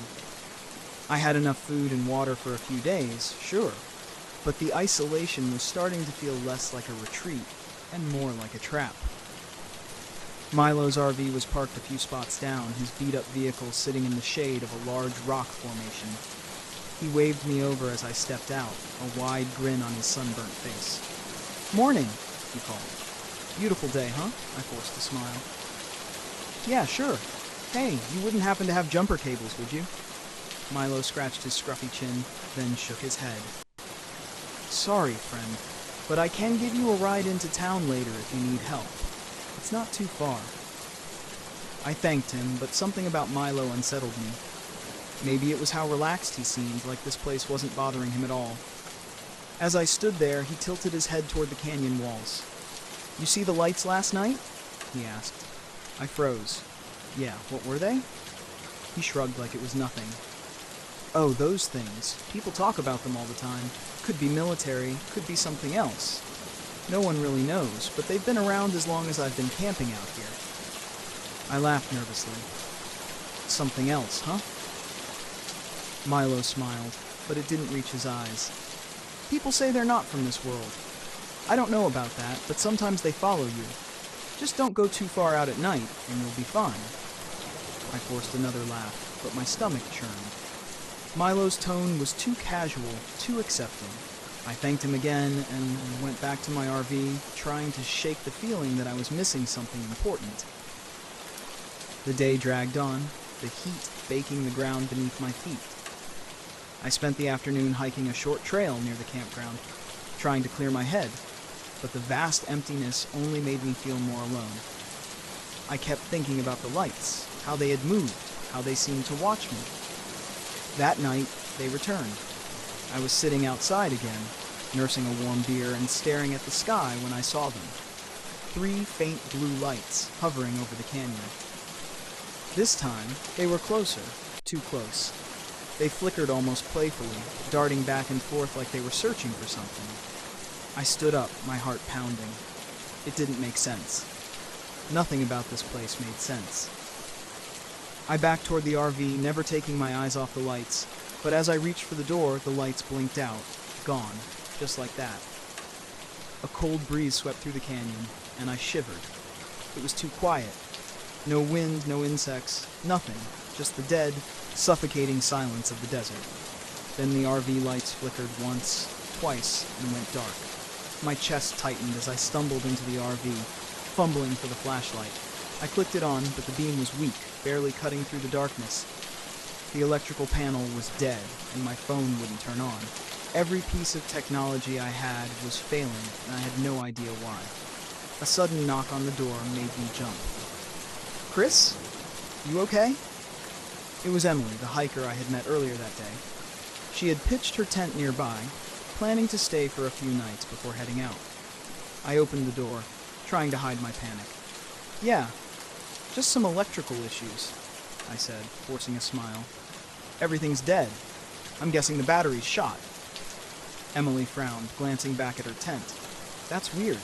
I had enough food and water for a few days, sure, but the isolation was starting to feel less like a retreat and more like a trap. Milo's RV was parked a few spots down, his beat-up vehicle sitting in the shade of a large rock formation. He waved me over as I stepped out, a wide grin on his sunburnt face. "Morning," he called. "Beautiful day, huh?" I forced a smile. "Yeah, sure. Hey, you wouldn't happen to have jumper cables, would you?" Milo scratched his scruffy chin, then shook his head. "Sorry, friend, but I can give you a ride into town later if you need help. It's not too far." I thanked him, but something about Milo unsettled me. Maybe it was how relaxed he seemed, like this place wasn't bothering him at all. As I stood there, he tilted his head toward the canyon walls. "You see the lights last night?" he asked. I froze. "Yeah, what were they?" He shrugged like it was nothing. "Oh, those things. People talk about them all the time. Could be military, could be something else. No one really knows, but they've been around as long as I've been camping out here." I laughed nervously. "Something else, huh?" Milo smiled, but it didn't reach his eyes. "People say they're not from this world. I don't know about that, but sometimes they follow you. Just don't go too far out at night, and you'll be fine." I forced another laugh, but my stomach churned. Milo's tone was too casual, too accepting. I thanked him again and went back to my RV, trying to shake the feeling that I was missing something important. The day dragged on, the heat baking the ground beneath my feet. I spent the afternoon hiking a short trail near the campground, trying to clear my head, but the vast emptiness only made me feel more alone. I kept thinking about the lights, how they had moved, how they seemed to watch me. That night, they returned. I was sitting outside again, nursing a warm beer and staring at the sky when I saw them. 3 faint blue lights hovering over the canyon. This time, they were closer, too close. They flickered almost playfully, darting back and forth like they were searching for something. I stood up, my heart pounding. It didn't make sense. Nothing about this place made sense. I backed toward the RV, never taking my eyes off the lights, but as I reached for the door, the lights blinked out, gone, just like that. A cold breeze swept through the canyon, and I shivered. It was too quiet. No wind, no insects, nothing, just the dead, suffocating silence of the desert. Then the RV lights flickered once, twice and went dark. My chest tightened as I stumbled into the RV, fumbling for the flashlight. I clicked it on, but the beam was weak, barely cutting through the darkness. The electrical panel was dead, and my phone wouldn't turn on. Every piece of technology I had was failing, and I had no idea why. A sudden knock on the door made me jump. "Chris? You okay?" It was Emily, the hiker I had met earlier that day. She had pitched her tent nearby, planning to stay for a few nights before heading out. I opened the door, trying to hide my panic. "Yeah, just some electrical issues," I said, forcing a smile. "Everything's dead. I'm guessing the battery's shot." Emily frowned, glancing back at her tent. "That's weird.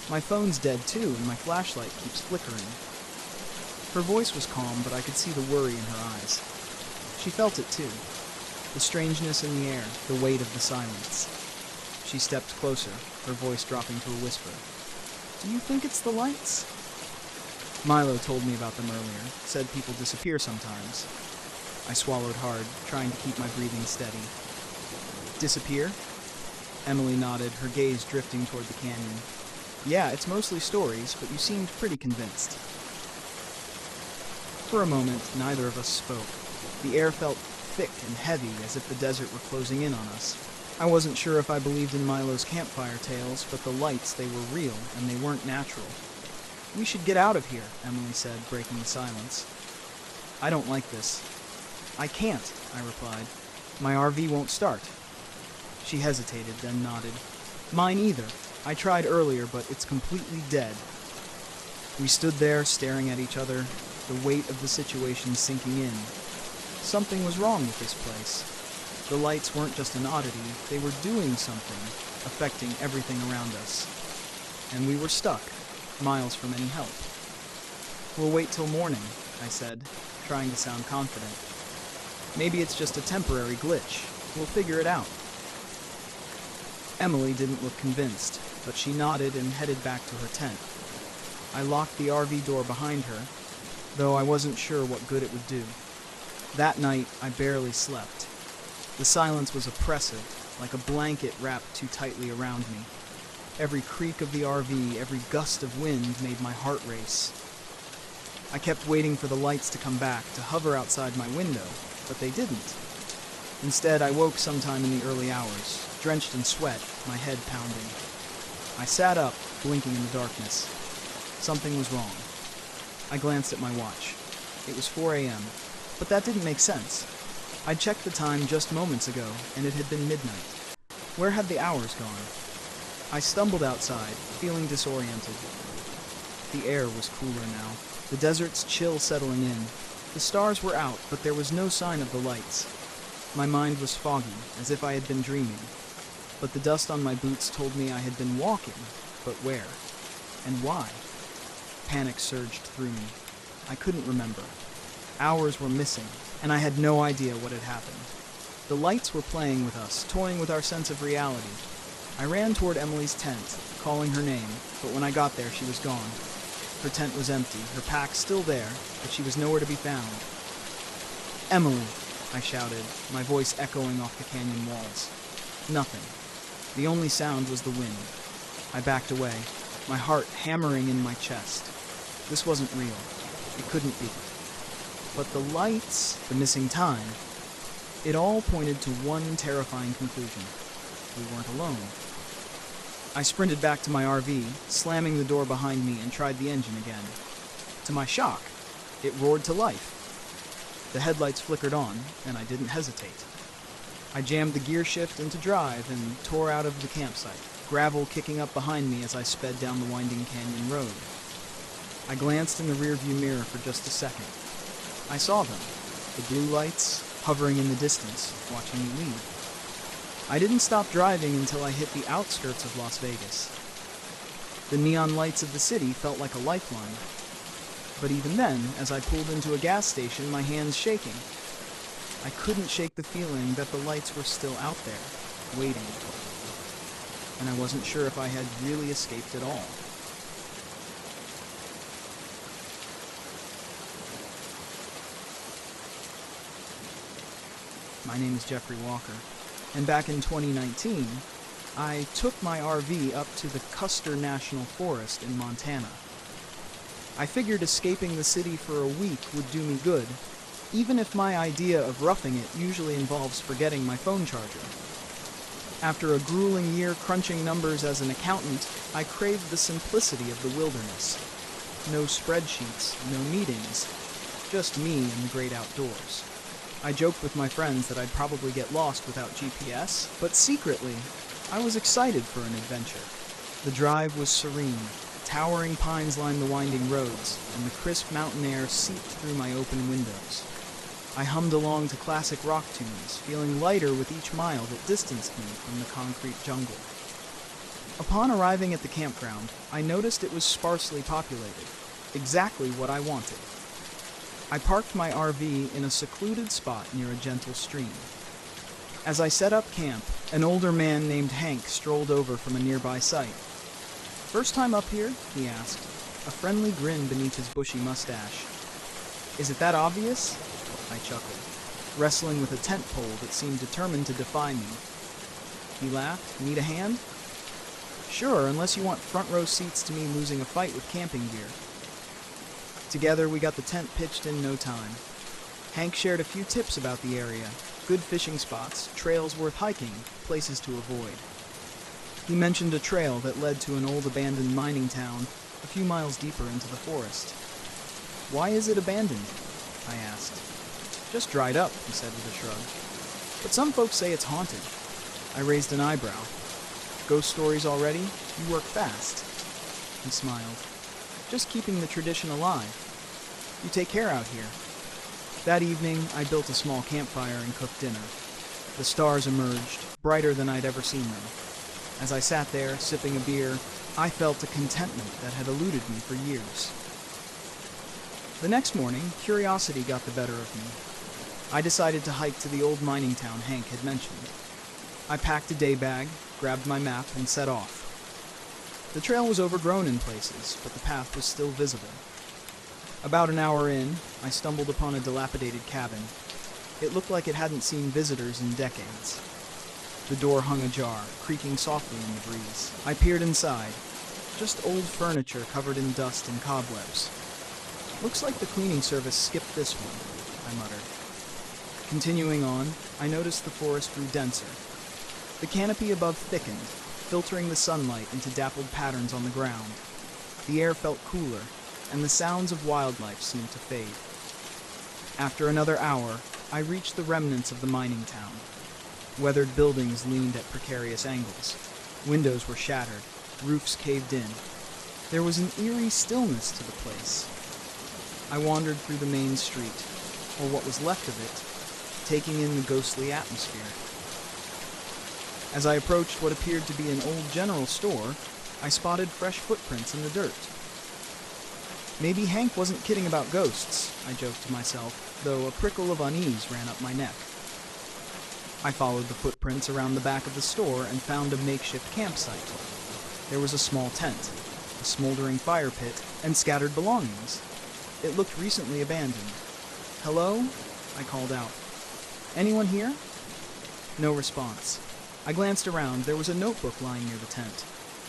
My phone's dead too, and my flashlight keeps flickering." Her voice was calm, but I could see the worry in her eyes. She felt it too. The strangeness in the air, the weight of the silence. She stepped closer, her voice dropping to a whisper. "Do you think it's the lights?" Milo told me about them earlier, said people disappear sometimes. I swallowed hard, trying to keep my breathing steady. "Disappear?" Emily nodded, her gaze drifting toward the canyon. "Yeah, it's mostly stories, but you seemed pretty convinced." For a moment, neither of us spoke. The air felt thick and heavy, as if the desert were closing in on us. I wasn't sure if I believed in Milo's campfire tales, but the lights, they were real, and they weren't natural. "We should get out of here," Emily said, breaking the silence. "I don't like this." "I can't," I replied. "My RV won't start." She hesitated, then nodded. "Mine either. I tried earlier, but it's completely dead." We stood there, staring at each other, the weight of the situation sinking in. Something was wrong with this place. The lights weren't just an oddity, they were doing something, affecting everything around us. And we were stuck, miles from any help. "We'll wait till morning," I said, trying to sound confident. "Maybe it's just a temporary glitch. We'll figure it out." Emily didn't look convinced, but she nodded and headed back to her tent. I locked the RV door behind her, though I wasn't sure what good it would do. That night, I barely slept. The silence was oppressive, like a blanket wrapped too tightly around me. Every creak of the RV, every gust of wind made my heart race. I kept waiting for the lights to come back, to hover outside my window, but they didn't. Instead, I woke sometime in the early hours, drenched in sweat, my head pounding. I sat up, blinking in the darkness. Something was wrong. I glanced at my watch. It was 4 a.m., but that didn't make sense. I'd checked the time just moments ago, and it had been midnight. Where had the hours gone? I stumbled outside, feeling disoriented. The air was cooler now, the desert's chill settling in. The stars were out, but there was no sign of the lights. My mind was foggy, as if I had been dreaming. But the dust on my boots told me I had been walking, but where? And why? Panic surged through me. I couldn't remember. Hours were missing, and I had no idea what had happened. The lights were playing with us, toying with our sense of reality. I ran toward Emily's tent, calling her name, but when I got there, she was gone. Her tent was empty, her pack still there, but she was nowhere to be found. "Emily!" I shouted, my voice echoing off the canyon walls. Nothing. The only sound was the wind. I backed away, my heart hammering in my chest. This wasn't real. It couldn't be. But the lights, the missing time, it all pointed to one terrifying conclusion. We weren't alone. I sprinted back to my RV, slamming the door behind me, and tried the engine again. To my shock, it roared to life. The headlights flickered on, and I didn't hesitate. I jammed the gear shift into drive and tore out of the campsite, gravel kicking up behind me as I sped down the winding canyon road. I glanced in the rearview mirror for just a second. I saw them, the blue lights, hovering in the distance, watching me leave. I didn't stop driving until I hit the outskirts of Las Vegas. The neon lights of the city felt like a lifeline. But even then, as I pulled into a gas station, my hands shaking. I couldn't shake the feeling that the lights were still out there, waiting. And I wasn't sure if I had really escaped at all. My name is Jeffrey Walker, and back in 2019, I took my RV up to the Custer National Forest in Montana. I figured escaping the city for a week would do me good, even if my idea of roughing it usually involves forgetting my phone charger. After a grueling year crunching numbers as an accountant, I craved the simplicity of the wilderness. No spreadsheets, no meetings, just me and the great outdoors. I joked with my friends that I'd probably get lost without GPS, but secretly, I was excited for an adventure. The drive was serene. Towering pines lined the winding roads, and the crisp mountain air seeped through my open windows. I hummed along to classic rock tunes, feeling lighter with each mile that distanced me from the concrete jungle. Upon arriving at the campground, I noticed it was sparsely populated, exactly what I wanted. I parked my RV in a secluded spot near a gentle stream. As I set up camp, an older man named Hank strolled over from a nearby site. "First time up here?" he asked, a friendly grin beneath his bushy mustache. "Is it that obvious?" I chuckled, wrestling with a tent pole that seemed determined to defy me. He laughed. "Need a hand?" "Sure, unless you want front row seats to me losing a fight with camping gear." Together, we got the tent pitched in no time. Hank shared a few tips about the area, good fishing spots, trails worth hiking, places to avoid. He mentioned a trail that led to an old abandoned mining town a few miles deeper into the forest. "Why is it abandoned?" I asked. "Just dried up," he said with a shrug. "But some folks say it's haunted." I raised an eyebrow. "Ghost stories already? You work fast." He smiled. "Just keeping the tradition alive. You take care out here." That evening, I built a small campfire and cooked dinner. The stars emerged, brighter than I'd ever seen them. As I sat there, sipping a beer, I felt a contentment that had eluded me for years. The next morning, curiosity got the better of me. I decided to hike to the old mining town Hank had mentioned. I packed a day bag, grabbed my map, and set off. The trail was overgrown in places, but the path was still visible. About an hour in, I stumbled upon a dilapidated cabin. It looked like it hadn't seen visitors in decades. The door hung ajar, creaking softly in the breeze. I peered inside. Just old furniture covered in dust and cobwebs. "Looks like the cleaning service skipped this one," I muttered. Continuing on, I noticed the forest grew denser. The canopy above thickened, filtering the sunlight into dappled patterns on the ground. The air felt cooler, and the sounds of wildlife seemed to fade. After another hour, I reached the remnants of the mining town. Weathered buildings leaned at precarious angles. Windows were shattered, roofs caved in. There was an eerie stillness to the place. I wandered through the main street, or what was left of it, taking in the ghostly atmosphere. As I approached what appeared to be an old general store, I spotted fresh footprints in the dirt. Maybe Hank wasn't kidding about ghosts, I joked to myself, though a prickle of unease ran up my neck. I followed the footprints around the back of the store and found a makeshift campsite. There was a small tent, a smoldering fire pit, and scattered belongings. It looked recently abandoned. "Hello?" I called out. "Anyone here?" No response. I glanced around. There was a notebook lying near the tent.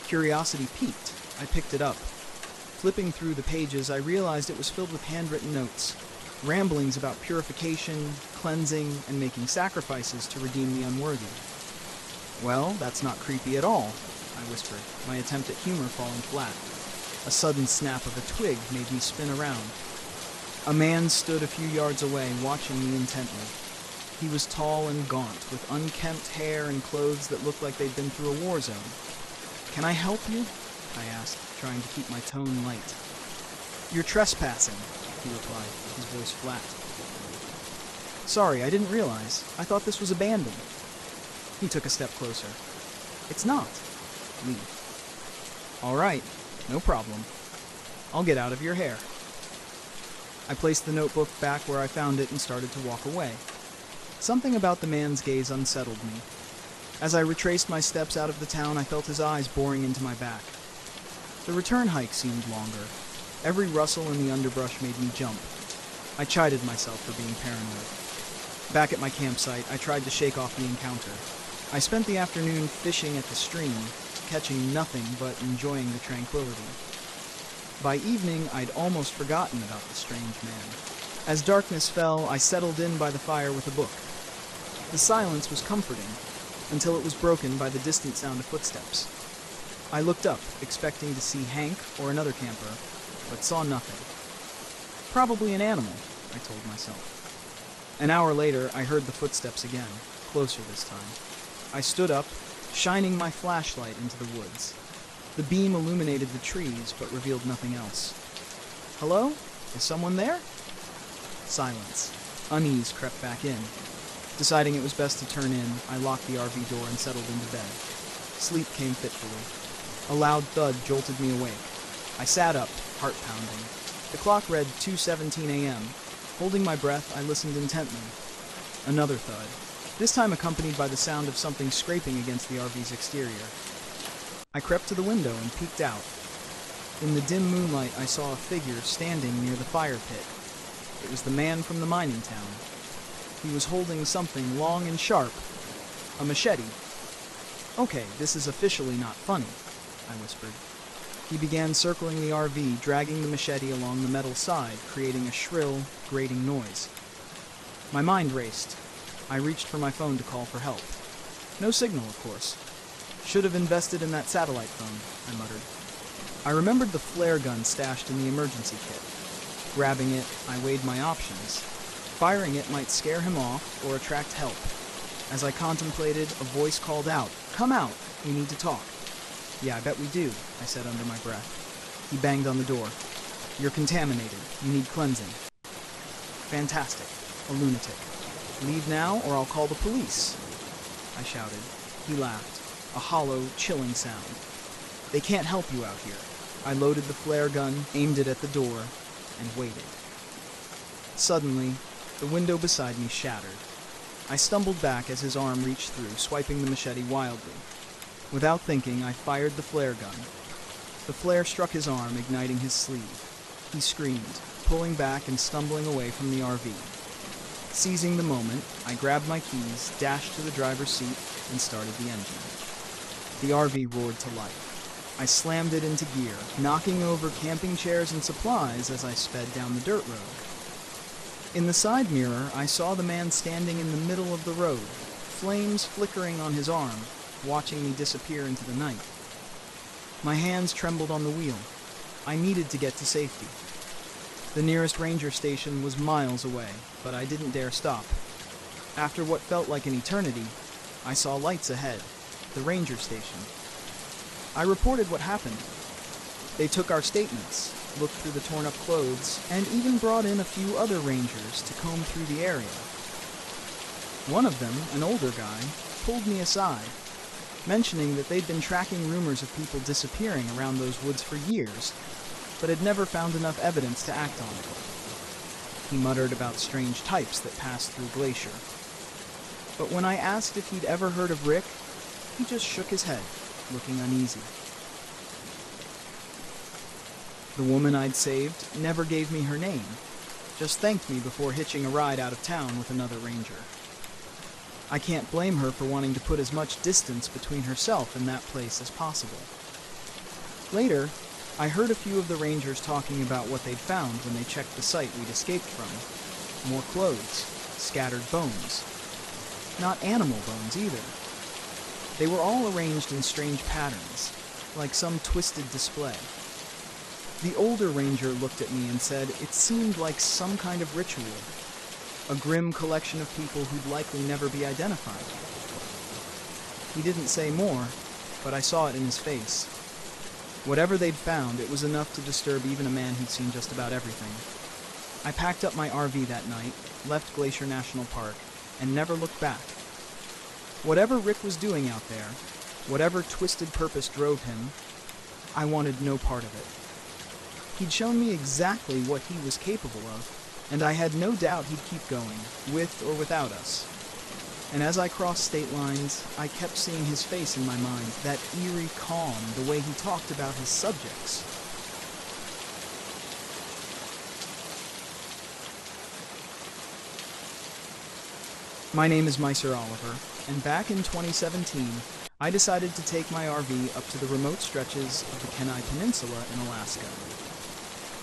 Curiosity piqued. I picked it up. Flipping through the pages, I realized it was filled with handwritten notes, ramblings about purification, cleansing, and making sacrifices to redeem the unworthy. "Well, that's not creepy at all," I whispered, my attempt at humor falling flat. A sudden snap of a twig made me spin around. A man stood a few yards away, watching me intently. He was tall and gaunt, with unkempt hair and clothes that looked like they'd been through a war zone. "Can I help you?" I asked, trying to keep my tone light. "You're trespassing," he replied, his voice flat. "Sorry, I didn't realize. I thought this was abandoned." He took a step closer. "It's not. Leave." "All right, no problem. I'll get out of your hair." I placed the notebook back where I found it and started to walk away. Something about the man's gaze unsettled me. As I retraced my steps out of the town, I felt his eyes boring into my back. The return hike seemed longer. Every rustle in the underbrush made me jump. I chided myself for being paranoid. Back at my campsite, I tried to shake off the encounter. I spent the afternoon fishing at the stream, catching nothing but enjoying the tranquility. By evening, I'd almost forgotten about the strange man. As darkness fell, I settled in by the fire with a book. The silence was comforting, until it was broken by the distant sound of footsteps. I looked up, expecting to see Hank or another camper, but saw nothing. Probably an animal, I told myself. An hour later, I heard the footsteps again, closer this time. I stood up, shining my flashlight into the woods. The beam illuminated the trees, but revealed nothing else. Hello? Is someone there? Silence. Unease crept back in. Deciding it was best to turn in, I locked the RV door and settled into bed. Sleep came fitfully. A loud thud jolted me awake. I sat up, heart pounding. The clock read 2:17 a.m. Holding my breath, I listened intently. Another thud, this time accompanied by the sound of something scraping against the RV's exterior. I crept to the window and peeked out. In the dim moonlight, I saw a figure standing near the fire pit. It was the man from the mining town. He was holding something long and sharp. A machete. Okay, this is officially not funny, I whispered. He began circling the RV, dragging the machete along the metal side, creating a shrill, grating noise. My mind raced. I reached for my phone to call for help. No signal, of course. Should have invested in that satellite phone, I muttered. I remembered the flare gun stashed in the emergency kit. Grabbing it, I weighed my options. Firing it might scare him off or attract help. As I contemplated, a voice called out, "Come out, we need to talk." "Yeah, I bet we do," I said under my breath. He banged on the door. "You're contaminated. You need cleansing." "Fantastic. A lunatic. Leave now or I'll call the police," I shouted. He laughed, a hollow, chilling sound. "They can't help you out here." I loaded the flare gun, aimed it at the door, and waited. Suddenly, the window beside me shattered. I stumbled back as his arm reached through, swiping the machete wildly. Without thinking, I fired the flare gun. The flare struck his arm, igniting his sleeve. He screamed, pulling back and stumbling away from the RV. Seizing the moment, I grabbed my keys, dashed to the driver's seat, and started the engine. The RV roared to life. I slammed it into gear, knocking over camping chairs and supplies as I sped down the dirt road. In the side mirror, I saw the man standing in the middle of the road, flames flickering on his arm, watching me disappear into the night. My hands trembled on the wheel. I needed to get to safety. The nearest ranger station was miles away, but I didn't dare stop. After what felt like an eternity, I saw lights ahead, the ranger station. I reported what happened. They took our statements, looked through the torn-up clothes, and even brought in a few other rangers to comb through the area. One of them, an older guy, pulled me aside, mentioning that they'd been tracking rumors of people disappearing around those woods for years, but had never found enough evidence to act on it. He muttered about strange types that passed through Glacier. But when I asked if he'd ever heard of Rick, he just shook his head, looking uneasy. The woman I'd saved never gave me her name, just thanked me before hitching a ride out of town with another ranger. I can't blame her for wanting to put as much distance between herself and that place as possible. Later, I heard a few of the rangers talking about what they'd found when they checked the site we'd escaped from. More clothes, scattered bones. Not animal bones either. They were all arranged in strange patterns, like some twisted display. The older ranger looked at me and said it seemed like some kind of ritual, a grim collection of people who'd likely never be identified. He didn't say more, but I saw it in his face. Whatever they'd found, it was enough to disturb even a man who'd seen just about everything. I packed up my RV that night, left Glacier National Park, and never looked back. Whatever Rick was doing out there, whatever twisted purpose drove him, I wanted no part of it. He'd shown me exactly what he was capable of, and I had no doubt he'd keep going, with or without us. And as I crossed state lines, I kept seeing his face in my mind, that eerie calm, the way he talked about his subjects. My name is Meiser Oliver, and back in 2017, I decided to take my RV up to the remote stretches of the Kenai Peninsula in Alaska.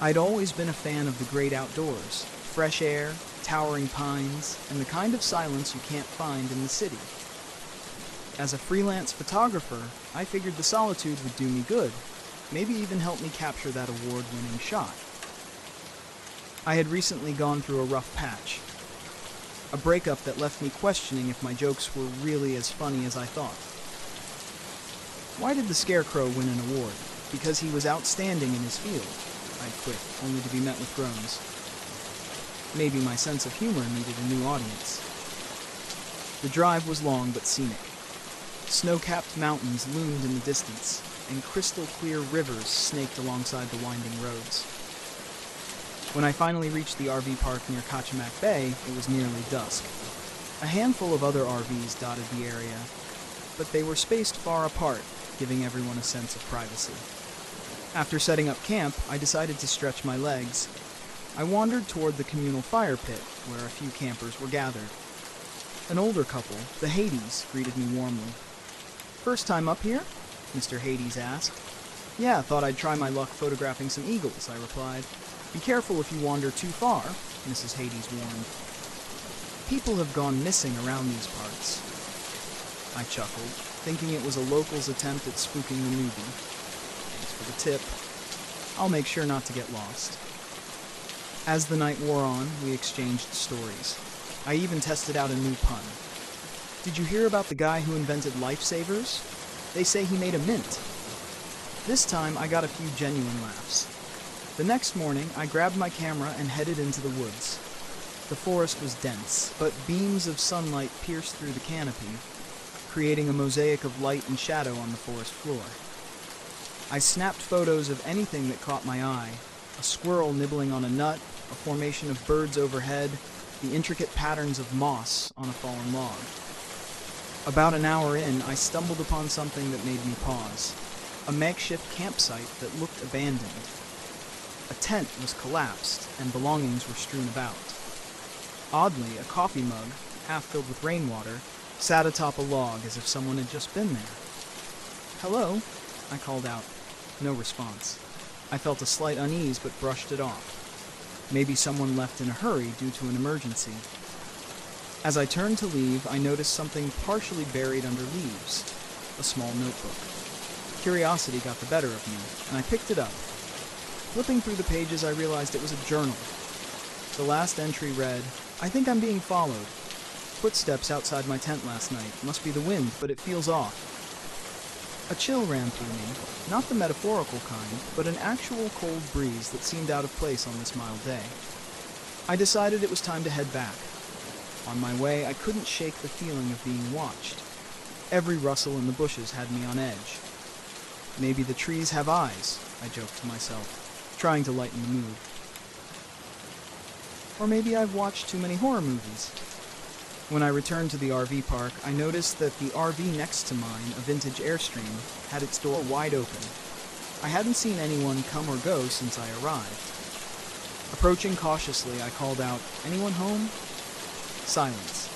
I'd always been a fan of the great outdoors, fresh air, towering pines, and the kind of silence you can't find in the city. As a freelance photographer, I figured the solitude would do me good, maybe even help me capture that award-winning shot. I had recently gone through a rough patch, a breakup that left me questioning if my jokes were really as funny as I thought. Why did the Scarecrow win an award? Because he was outstanding in his field. I'd quit, only to be met with groans. Maybe my sense of humor needed a new audience. The drive was long but scenic. Snow-capped mountains loomed in the distance, and crystal-clear rivers snaked alongside the winding roads. When I finally reached the RV park near Kachemak Bay, it was nearly dusk. A handful of other RVs dotted the area, but they were spaced far apart, giving everyone a sense of privacy. After setting up camp, I decided to stretch my legs. I wandered toward the communal fire pit, where a few campers were gathered. An older couple, the Hades, greeted me warmly. "First time up here?" Mr. Hades asked. "Yeah, thought I'd try my luck photographing some eagles," I replied. "Be careful if you wander too far," Mrs. Hades warned. "People have gone missing around these parts." I chuckled, thinking it was a local's attempt at spooking the newbie. Thanks for the tip. I'll make sure not to get lost. As the night wore on, we exchanged stories. I even tested out a new pun. "Did you hear about the guy who invented lifesavers? They say he made a mint." This time, I got a few genuine laughs. The next morning, I grabbed my camera and headed into the woods. The forest was dense, but beams of sunlight pierced through the canopy, creating a mosaic of light and shadow on the forest floor. I snapped photos of anything that caught my eye: a squirrel nibbling on a nut, a formation of birds overhead, the intricate patterns of moss on a fallen log. About an hour in, I stumbled upon something that made me pause: a makeshift campsite that looked abandoned. A tent was collapsed, and belongings were strewn about. Oddly, a coffee mug, half filled with rainwater, sat atop a log as if someone had just been there. "Hello?" I called out. No response. I felt a slight unease but brushed it off. Maybe someone left in a hurry due to an emergency. As I turned to leave, I noticed something partially buried under leaves: a small notebook. Curiosity got the better of me, and I picked it up. Flipping through the pages, I realized it was a journal. The last entry read, "I think I'm being followed. Footsteps outside my tent last night. Must be the wind, but it feels off." A chill ran through me, not the metaphorical kind, but an actual cold breeze that seemed out of place on this mild day. I decided it was time to head back. On my way, I couldn't shake the feeling of being watched. Every rustle in the bushes had me on edge. Maybe the trees have eyes, I joked to myself, trying to lighten the mood. Or maybe I've watched too many horror movies. When I returned to the RV park, I noticed that the RV next to mine, a vintage Airstream, had its door wide open. I hadn't seen anyone come or go since I arrived. Approaching cautiously, I called out, "Anyone home?" Silence.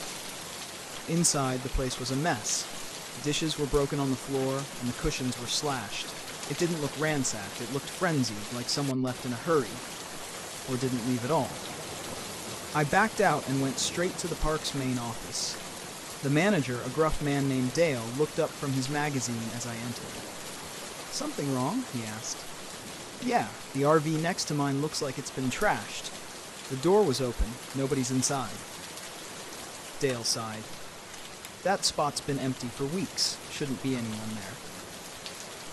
Inside, the place was a mess. Dishes were broken on the floor, and the cushions were slashed. It didn't look ransacked, it looked frenzied, like someone left in a hurry. Or didn't leave at all. I backed out and went straight to the park's main office. The manager, a gruff man named Dale, looked up from his magazine as I entered. "Something wrong?" he asked. "Yeah, the RV next to mine looks like it's been trashed. The door was open, nobody's inside." Dale sighed. "That spot's been empty for weeks. Shouldn't be anyone there."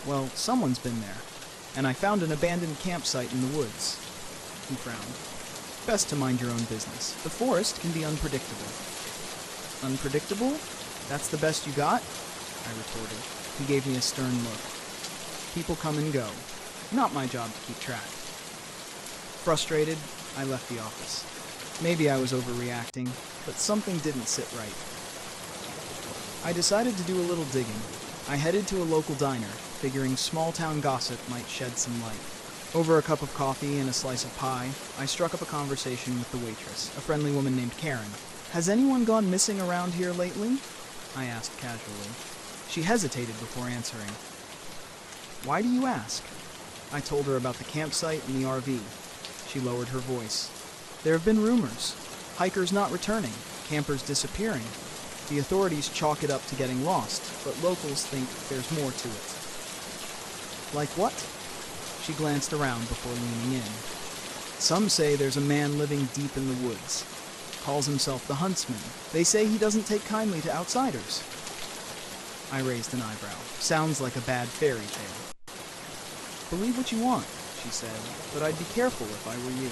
"Well, someone's been there, and I found an abandoned campsite in the woods." He frowned. "Best to mind your own business. The forest can be unpredictable." "Unpredictable? That's the best you got?" I retorted. He gave me a stern look. "People come and go. Not my job to keep track." Frustrated, I left the office. Maybe I was overreacting, but something didn't sit right. I decided to do a little digging. I headed to a local diner, figuring small-town gossip might shed some light. Over a cup of coffee and a slice of pie, I struck up a conversation with the waitress, a friendly woman named Karen. Has anyone gone missing around here lately? I asked casually. She hesitated before answering. Why do you ask? I told her about the campsite and the RV. She lowered her voice. There have been rumors. Hikers not returning, campers disappearing. The authorities chalk it up to getting lost, but locals think there's more to it. Like what? She glanced around before leaning in. Some say there's a man living deep in the woods. Calls himself the Huntsman. They say he doesn't take kindly to outsiders. I raised an eyebrow. Sounds like a bad fairy tale. Believe what you want, she said, but I'd be careful if I were you.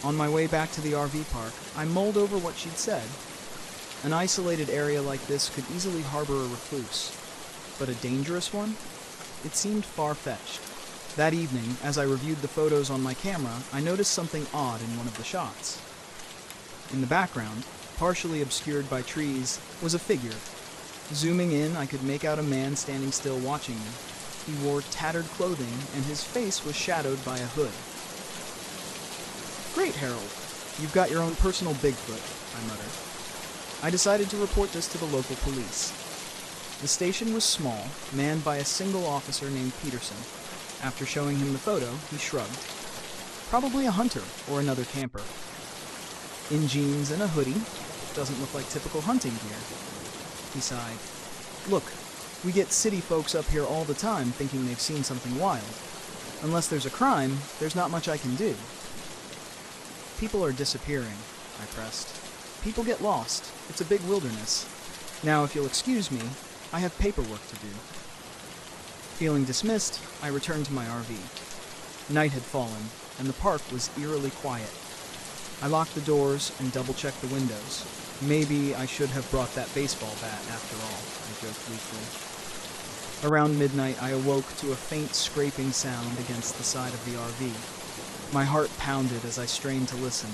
On my way back to the RV park, I mulled over what she'd said. An isolated area like this could easily harbor a recluse, but a dangerous one? It seemed far-fetched. That evening, as I reviewed the photos on my camera, I noticed something odd in one of the shots. In the background, partially obscured by trees, was a figure. Zooming in, I could make out a man standing still watching me. He wore tattered clothing, and his face was shadowed by a hood. Great, Harold. You've got your own personal Bigfoot, I muttered. I decided to report this to the local police. The station was small, manned by a single officer named Peterson. After showing him the photo, he shrugged. Probably a hunter or another camper. In jeans and a hoodie, doesn't look like typical hunting gear. He sighed. Look, we get city folks up here all the time thinking they've seen something wild. Unless there's a crime, there's not much I can do. People are disappearing, I pressed. People get lost. It's a big wilderness. Now, if you'll excuse me, I have paperwork to do. Feeling dismissed, I returned to my RV. Night had fallen, and the park was eerily quiet. I locked the doors and double-checked the windows. Maybe I should have brought that baseball bat after all, I joked weakly. Around midnight, I awoke to a faint scraping sound against the side of the RV. My heart pounded as I strained to listen.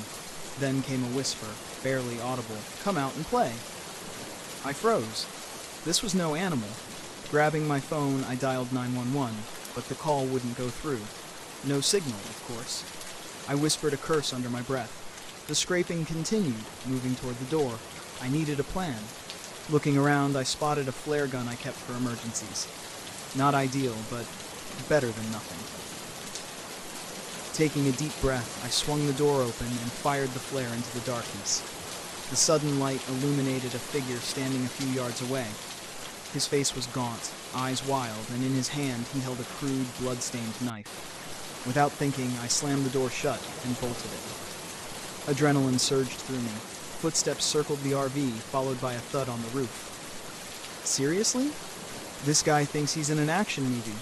Then came a whisper, barely audible, "Come out and play." I froze. This was no animal. Grabbing my phone, I dialed 911, but the call wouldn't go through. No signal, of course. I whispered a curse under my breath. The scraping continued, moving toward the door. I needed a plan. Looking around, I spotted a flare gun I kept for emergencies. Not ideal, but better than nothing. Taking a deep breath, I swung the door open and fired the flare into the darkness. The sudden light illuminated a figure standing a few yards away. His face was gaunt, eyes wild, and in his hand he held a crude, blood-stained knife. Without thinking, I slammed the door shut and bolted it. Adrenaline surged through me. Footsteps circled the RV, followed by a thud on the roof. Seriously? This guy thinks he's in an action movie,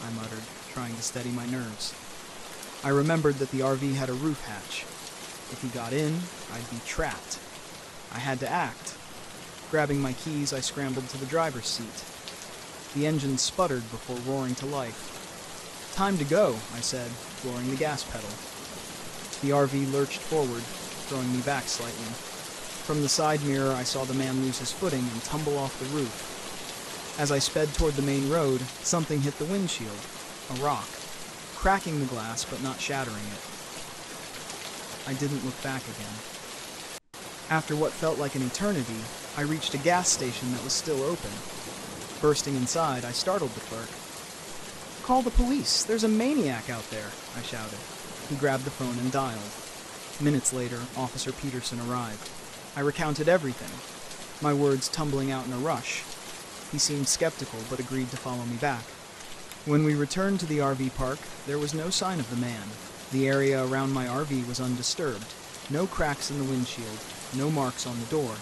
I muttered, trying to steady my nerves. I remembered that the RV had a roof hatch. If he got in, I'd be trapped. I had to act. Grabbing my keys, I scrambled to the driver's seat. The engine sputtered before roaring to life. Time to go, I said, flooring the gas pedal. The RV lurched forward, throwing me back slightly. From the side mirror, I saw the man lose his footing and tumble off the roof. As I sped toward the main road, something hit the windshield, a rock, cracking the glass but not shattering it. I didn't look back again. After what felt like an eternity, I reached a gas station that was still open. Bursting inside, I startled the clerk. "Call the police! There's a maniac out there!" I shouted. He grabbed the phone and dialed. Minutes later, Officer Peterson arrived. I recounted everything, my words tumbling out in a rush. He seemed skeptical but agreed to follow me back. When we returned to the RV park, there was no sign of the man. The area around my RV was undisturbed. No cracks in the windshield, no marks on the door.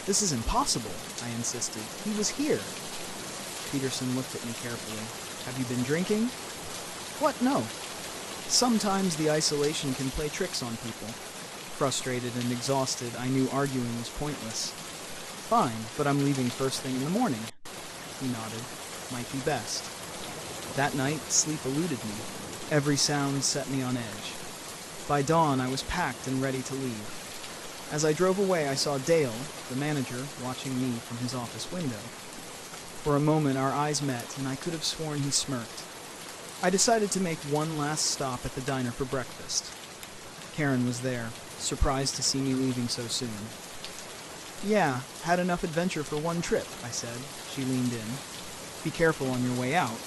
"This is impossible," I insisted. "He was here." Peterson looked at me carefully. "Have you been drinking?" "What? No." Sometimes the isolation can play tricks on people. Frustrated and exhausted, I knew arguing was pointless. "Fine, but I'm leaving first thing in the morning." He nodded. "Might be best." That night, sleep eluded me. Every sound set me on edge. By dawn, I was packed and ready to leave. As I drove away, I saw Dale, the manager, watching me from his office window. For a moment, our eyes met, and I could have sworn he smirked. I decided to make one last stop at the diner for breakfast. Karen was there, surprised to see me leaving so soon. "Yeah, had enough adventure for one trip," I said. She leaned in. "Be careful on your way out,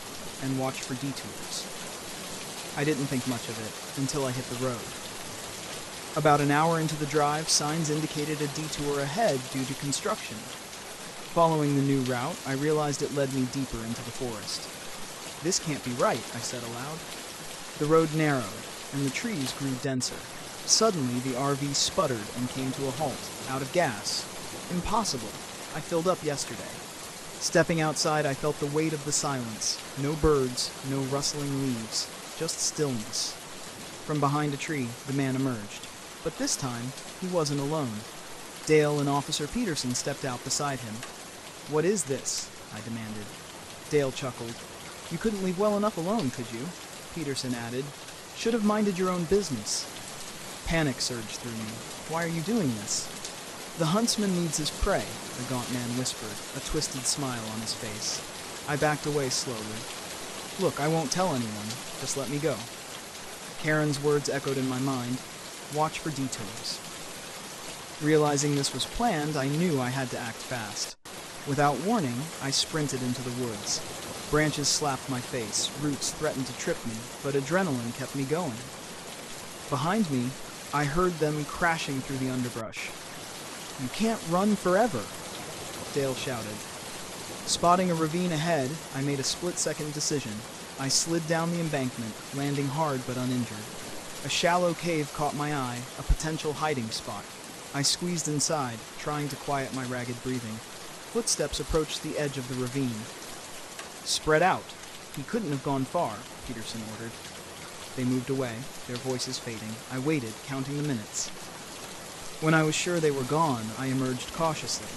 and watch for detours." I didn't think much of it until I hit the road. About an hour into the drive, signs indicated a detour ahead due to construction. Following the new route, I realized it led me deeper into the forest. "This can't be right," I said aloud. The road narrowed, and the trees grew denser. Suddenly, the RV sputtered and came to a halt, out of gas. Impossible. I filled up yesterday. Stepping outside, I felt the weight of the silence. No birds, no rustling leaves, just stillness. From behind a tree, the man emerged. But this time, he wasn't alone. Dale and Officer Peterson stepped out beside him. "What is this?" I demanded. Dale chuckled. "You couldn't leave well enough alone, could you?" Peterson added. "Should have minded your own business." Panic surged through me. "Why are you doing this?" "The huntsman needs his prey," the gaunt man whispered, a twisted smile on his face. I backed away slowly. "Look, I won't tell anyone. Just let me go." Karen's words echoed in my mind. "Watch for detours." Realizing this was planned, I knew I had to act fast. Without warning, I sprinted into the woods. Branches slapped my face, roots threatened to trip me, but adrenaline kept me going. Behind me, I heard them crashing through the underbrush. "You can't run forever," Dale shouted. Spotting a ravine ahead, I made a split-second decision. I slid down the embankment, landing hard but uninjured. A shallow cave caught my eye, a potential hiding spot. I squeezed inside, trying to quiet my ragged breathing. Footsteps approached the edge of the ravine. "Spread out. He couldn't have gone far," Peterson ordered. They moved away, their voices fading. I waited, counting the minutes. When I was sure they were gone, I emerged cautiously.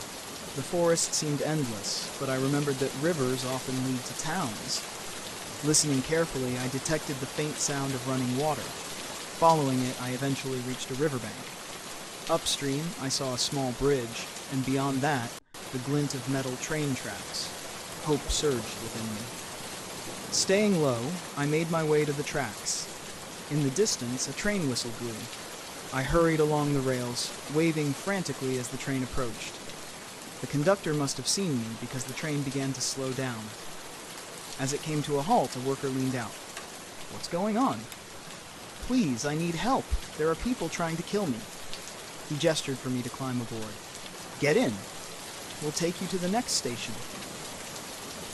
The forest seemed endless, but I remembered that rivers often lead to towns. Listening carefully, I detected the faint sound of running water. Following it, I eventually reached a riverbank. Upstream, I saw a small bridge, and beyond that, the glint of metal train tracks. Hope surged within me. Staying low, I made my way to the tracks. In the distance, a train whistle blew. I hurried along the rails, waving frantically as the train approached. The conductor must have seen me because the train began to slow down. As it came to a halt, a worker leaned out. "What's going on?" "Please, I need help. There are people trying to kill me." He gestured for me to climb aboard. "Get in. We'll take you to the next station."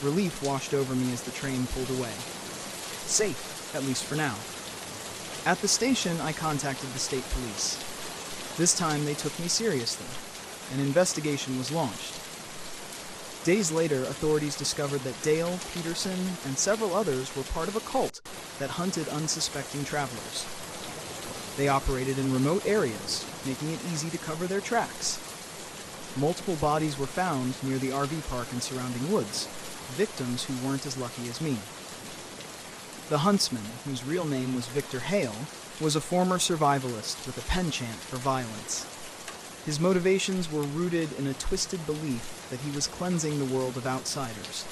Relief washed over me as the train pulled away. Safe, at least for now. At the station, I contacted the state police. This time, they took me seriously. An investigation was launched. Days later, authorities discovered that Dale, Peterson, and several others were part of a cult that hunted unsuspecting travelers. They operated in remote areas, making it easy to cover their tracks. Multiple bodies were found near the RV park and surrounding woods, victims who weren't as lucky as me. The huntsman, whose real name was Victor Hale, was a former survivalist with a penchant for violence. His motivations were rooted in a twisted belief that he was cleansing the world of outsiders.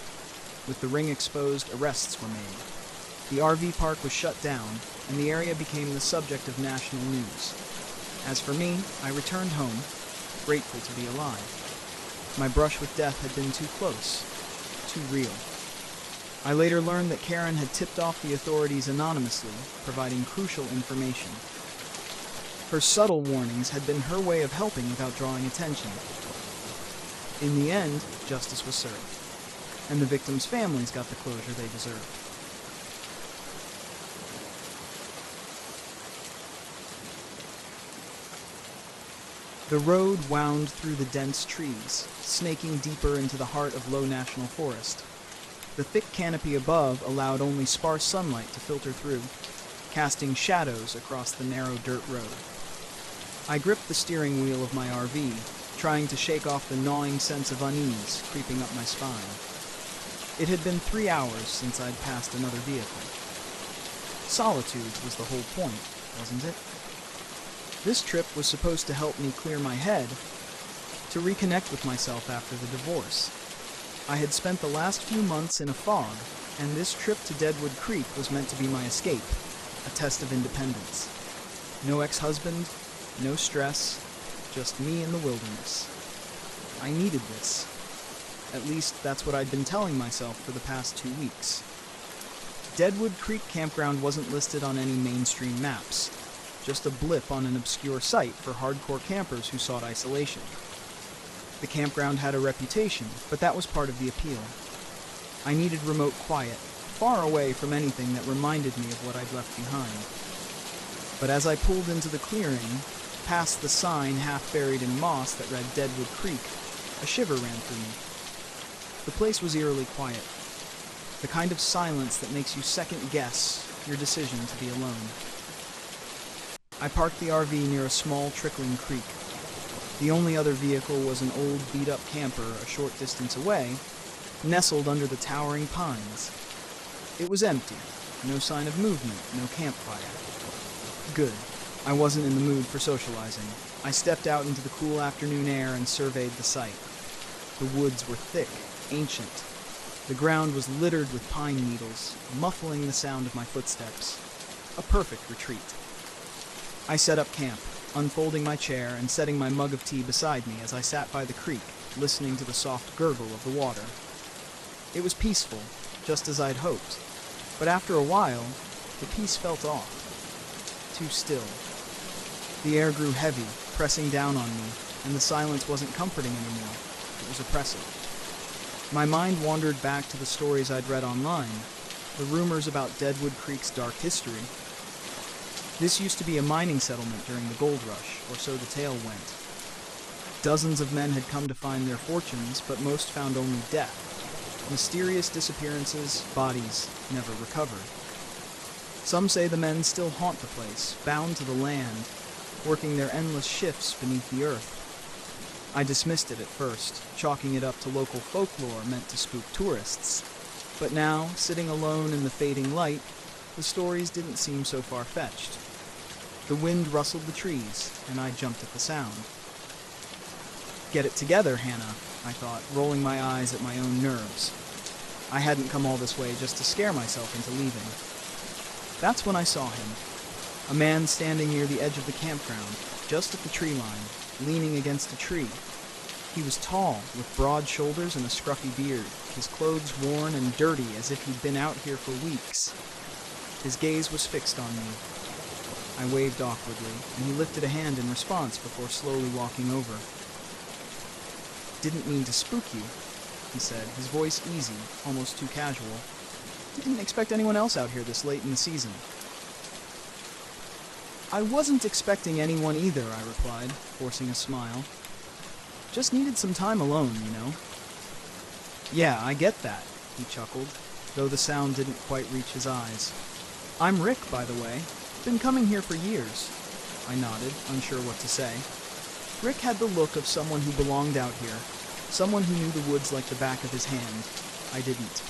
With the ring exposed, arrests were made. The RV park was shut down, and the area became the subject of national news. As for me, I returned home, grateful to be alive. My brush with death had been too close, too real. I later learned that Karen had tipped off the authorities anonymously, providing crucial information. Her subtle warnings had been her way of helping without drawing attention. In the end, justice was served, and the victims' families got the closure they deserved. The road wound through the dense trees, snaking deeper into the heart of Low National Forest. The thick canopy above allowed only sparse sunlight to filter through, casting shadows across the narrow dirt road. I gripped the steering wheel of my RV, trying to shake off the gnawing sense of unease creeping up my spine. It had been 3 hours since I'd passed another vehicle. Solitude was the whole point, wasn't it? This trip was supposed to help me clear my head, to reconnect with myself after the divorce. I had spent the last few months in a fog, and this trip to Deadwood Creek was meant to be my escape, a test of independence. No ex-husband, No stress, just me in the wilderness. I needed this. At least that's what I'd been telling myself for the past 2 weeks. Deadwood Creek Campground wasn't listed on any mainstream maps, just a blip on an obscure site for hardcore campers who sought isolation. The campground had a reputation, but that was part of the appeal. I needed remote quiet, far away from anything that reminded me of what I'd left behind. But as I pulled into the clearing, past the sign half buried in moss that read Deadwood Creek, a shiver ran through me. The place was eerily quiet, the kind of silence that makes you second-guess your decision to be alone. I parked the RV near a small, trickling creek. The only other vehicle was an old, beat-up camper a short distance away, nestled under the towering pines. It was empty, no sign of movement, no campfire. Good. I wasn't in the mood for socializing. I stepped out into the cool afternoon air and surveyed the site. The woods were thick, ancient. The ground was littered with pine needles, muffling the sound of my footsteps. A perfect retreat. I set up camp, unfolding my chair and setting my mug of tea beside me as I sat by the creek, listening to the soft gurgle of the water. It was peaceful, just as I'd hoped, but after a while, the peace felt off. Too still. The air grew heavy, pressing down on me, and the silence wasn't comforting anymore. It was oppressive. My mind wandered back to the stories I'd read online, the rumors about Deadwood Creek's dark history. This used to be a mining settlement during the gold rush, or so the tale went. Dozens of men had come to find their fortunes, but most found only death. Mysterious disappearances, bodies never recovered. Some say the men still haunt the place, bound to the land, working their endless shifts beneath the earth. I dismissed it at first, chalking it up to local folklore meant to spook tourists. But now, sitting alone in the fading light, the stories didn't seem so far-fetched. The wind rustled the trees, and I jumped at the sound. Get it together, Hannah, I thought, rolling my eyes at my own nerves. I hadn't come all this way just to scare myself into leaving. That's when I saw him. A man standing near the edge of the campground, just at the tree line, leaning against a tree. He was tall, with broad shoulders and a scruffy beard, his clothes worn and dirty as if he'd been out here for weeks. His gaze was fixed on me. I waved awkwardly, and he lifted a hand in response before slowly walking over. "Didn't mean to spook you," he said, his voice easy, almost too casual. "Didn't expect anyone else out here this late in the season." "I wasn't expecting anyone either," I replied, forcing a smile. "Just needed some time alone, you know." "Yeah, I get that," he chuckled, though the sound didn't quite reach his eyes. "I'm Rick, by the way. Been coming here for years." I nodded, unsure what to say. Rick had the look of someone who belonged out here, someone who knew the woods like the back of his hand. I didn't.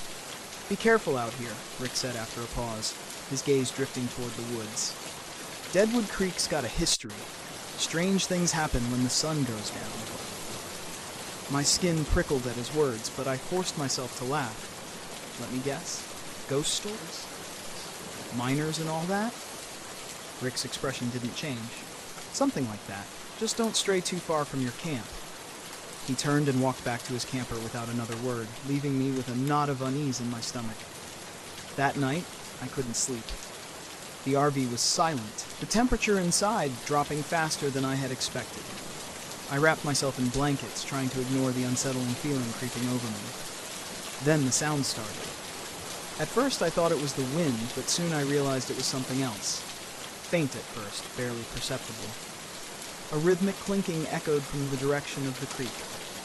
"Be careful out here," Rick said after a pause, his gaze drifting toward the woods. "Deadwood Creek's got a history. Strange things happen when the sun goes down." My skin prickled at his words, but I forced myself to laugh. Let me guess. Ghost stories? Miners and all that? Rick's expression didn't change. "Something like that. Just don't stray too far from your camp." He turned and walked back to his camper without another word, leaving me with a knot of unease in my stomach. That night, I couldn't sleep. The RV was silent, the temperature inside dropping faster than I had expected. I wrapped myself in blankets, trying to ignore the unsettling feeling creeping over me. Then the sound started. At first I thought it was the wind, but soon I realized it was something else. Faint at first, barely perceptible. A rhythmic clinking echoed from the direction of the creek.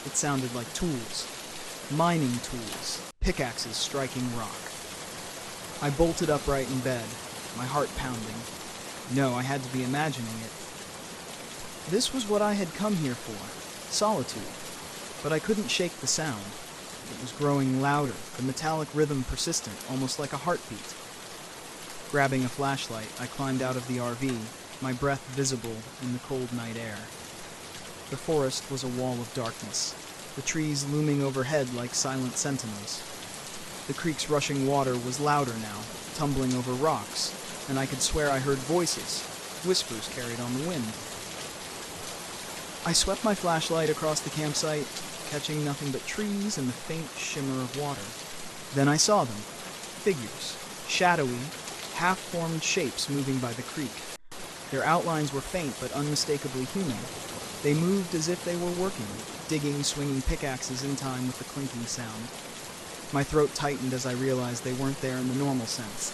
It sounded like tools. Mining tools. Pickaxes striking rock. I bolted upright in bed, my heart pounding. No, I had to be imagining it. This was what I had come here for. Solitude. But I couldn't shake the sound. It was growing louder, the metallic rhythm persistent, almost like a heartbeat. Grabbing a flashlight, I climbed out of the RV, my breath visible in the cold night air. The forest was a wall of darkness, the trees looming overhead like silent sentinels. The creek's rushing water was louder now, tumbling over rocks, and I could swear I heard voices, whispers carried on the wind. I swept my flashlight across the campsite, catching nothing but trees and the faint shimmer of water. Then I saw them. Figures. Shadowy, half-formed shapes moving by the creek. Their outlines were faint but unmistakably human. They moved as if they were working, digging, swinging pickaxes in time with the clinking sound. My throat tightened as I realized they weren't there in the normal sense.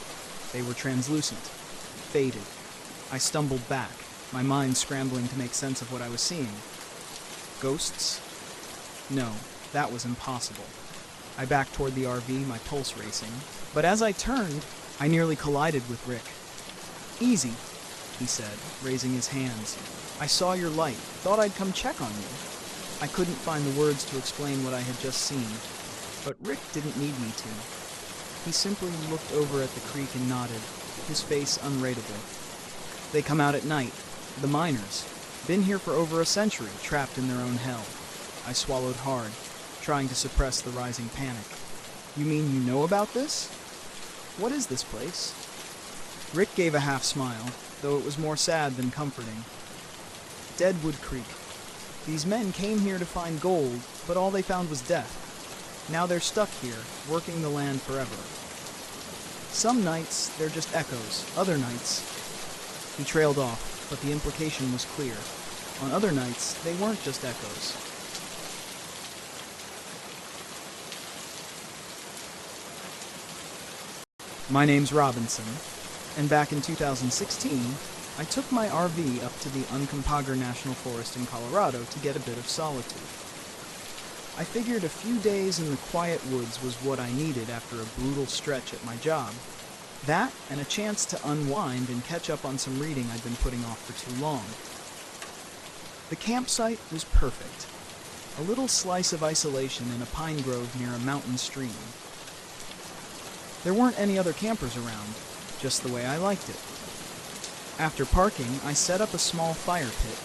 They were translucent, faded. I stumbled back, my mind scrambling to make sense of what I was seeing. Ghosts? No, that was impossible. I backed toward the RV, my pulse racing. But as I turned, I nearly collided with Rick. "Easy," he said, raising his hands. "I saw your light. Thought I'd come check on you." I couldn't find the words to explain what I had just seen, but Rick didn't need me to. He simply looked over at the creek and nodded, his face unreadable. "They come out at night. The miners. Been here for over a century, trapped in their own hell." I swallowed hard, trying to suppress the rising panic. "You mean you know about this? What is this place?" Rick gave a half smile, though it was more sad than comforting. "Deadwood Creek. These men came here to find gold, but all they found was death. Now they're stuck here, working the land forever. Some nights, they're just echoes. Other nights..." He trailed off, but the implication was clear. On other nights, they weren't just echoes. My name's Robinson, and back in 2016, I took my RV up to the Uncompahgre National Forest in Colorado to get a bit of solitude. I figured a few days in the quiet woods was what I needed after a brutal stretch at my job. That, and a chance to unwind and catch up on some reading I'd been putting off for too long. The campsite was perfect. A little slice of isolation in a pine grove near a mountain stream. There weren't any other campers around, just the way I liked it. After parking, I set up a small fire pit,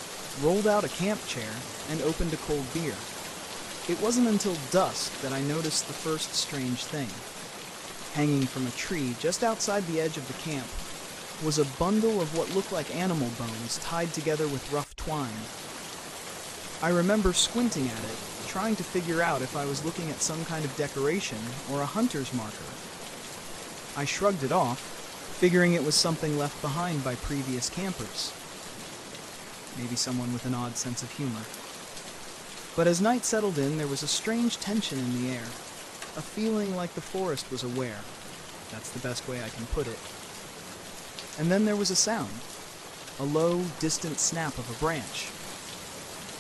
rolled out a camp chair, and opened a cold beer. It wasn't until dusk that I noticed the first strange thing. Hanging from a tree just outside the edge of the camp was a bundle of what looked like animal bones tied together with rough twine. I remember squinting at it, trying to figure out if I was looking at some kind of decoration or a hunter's marker. I shrugged it off, figuring it was something left behind by previous campers. Maybe someone with an odd sense of humor. But as night settled in, there was a strange tension in the air, a feeling like the forest was aware. That's the best way I can put it. And then there was a sound, a low, distant snap of a branch.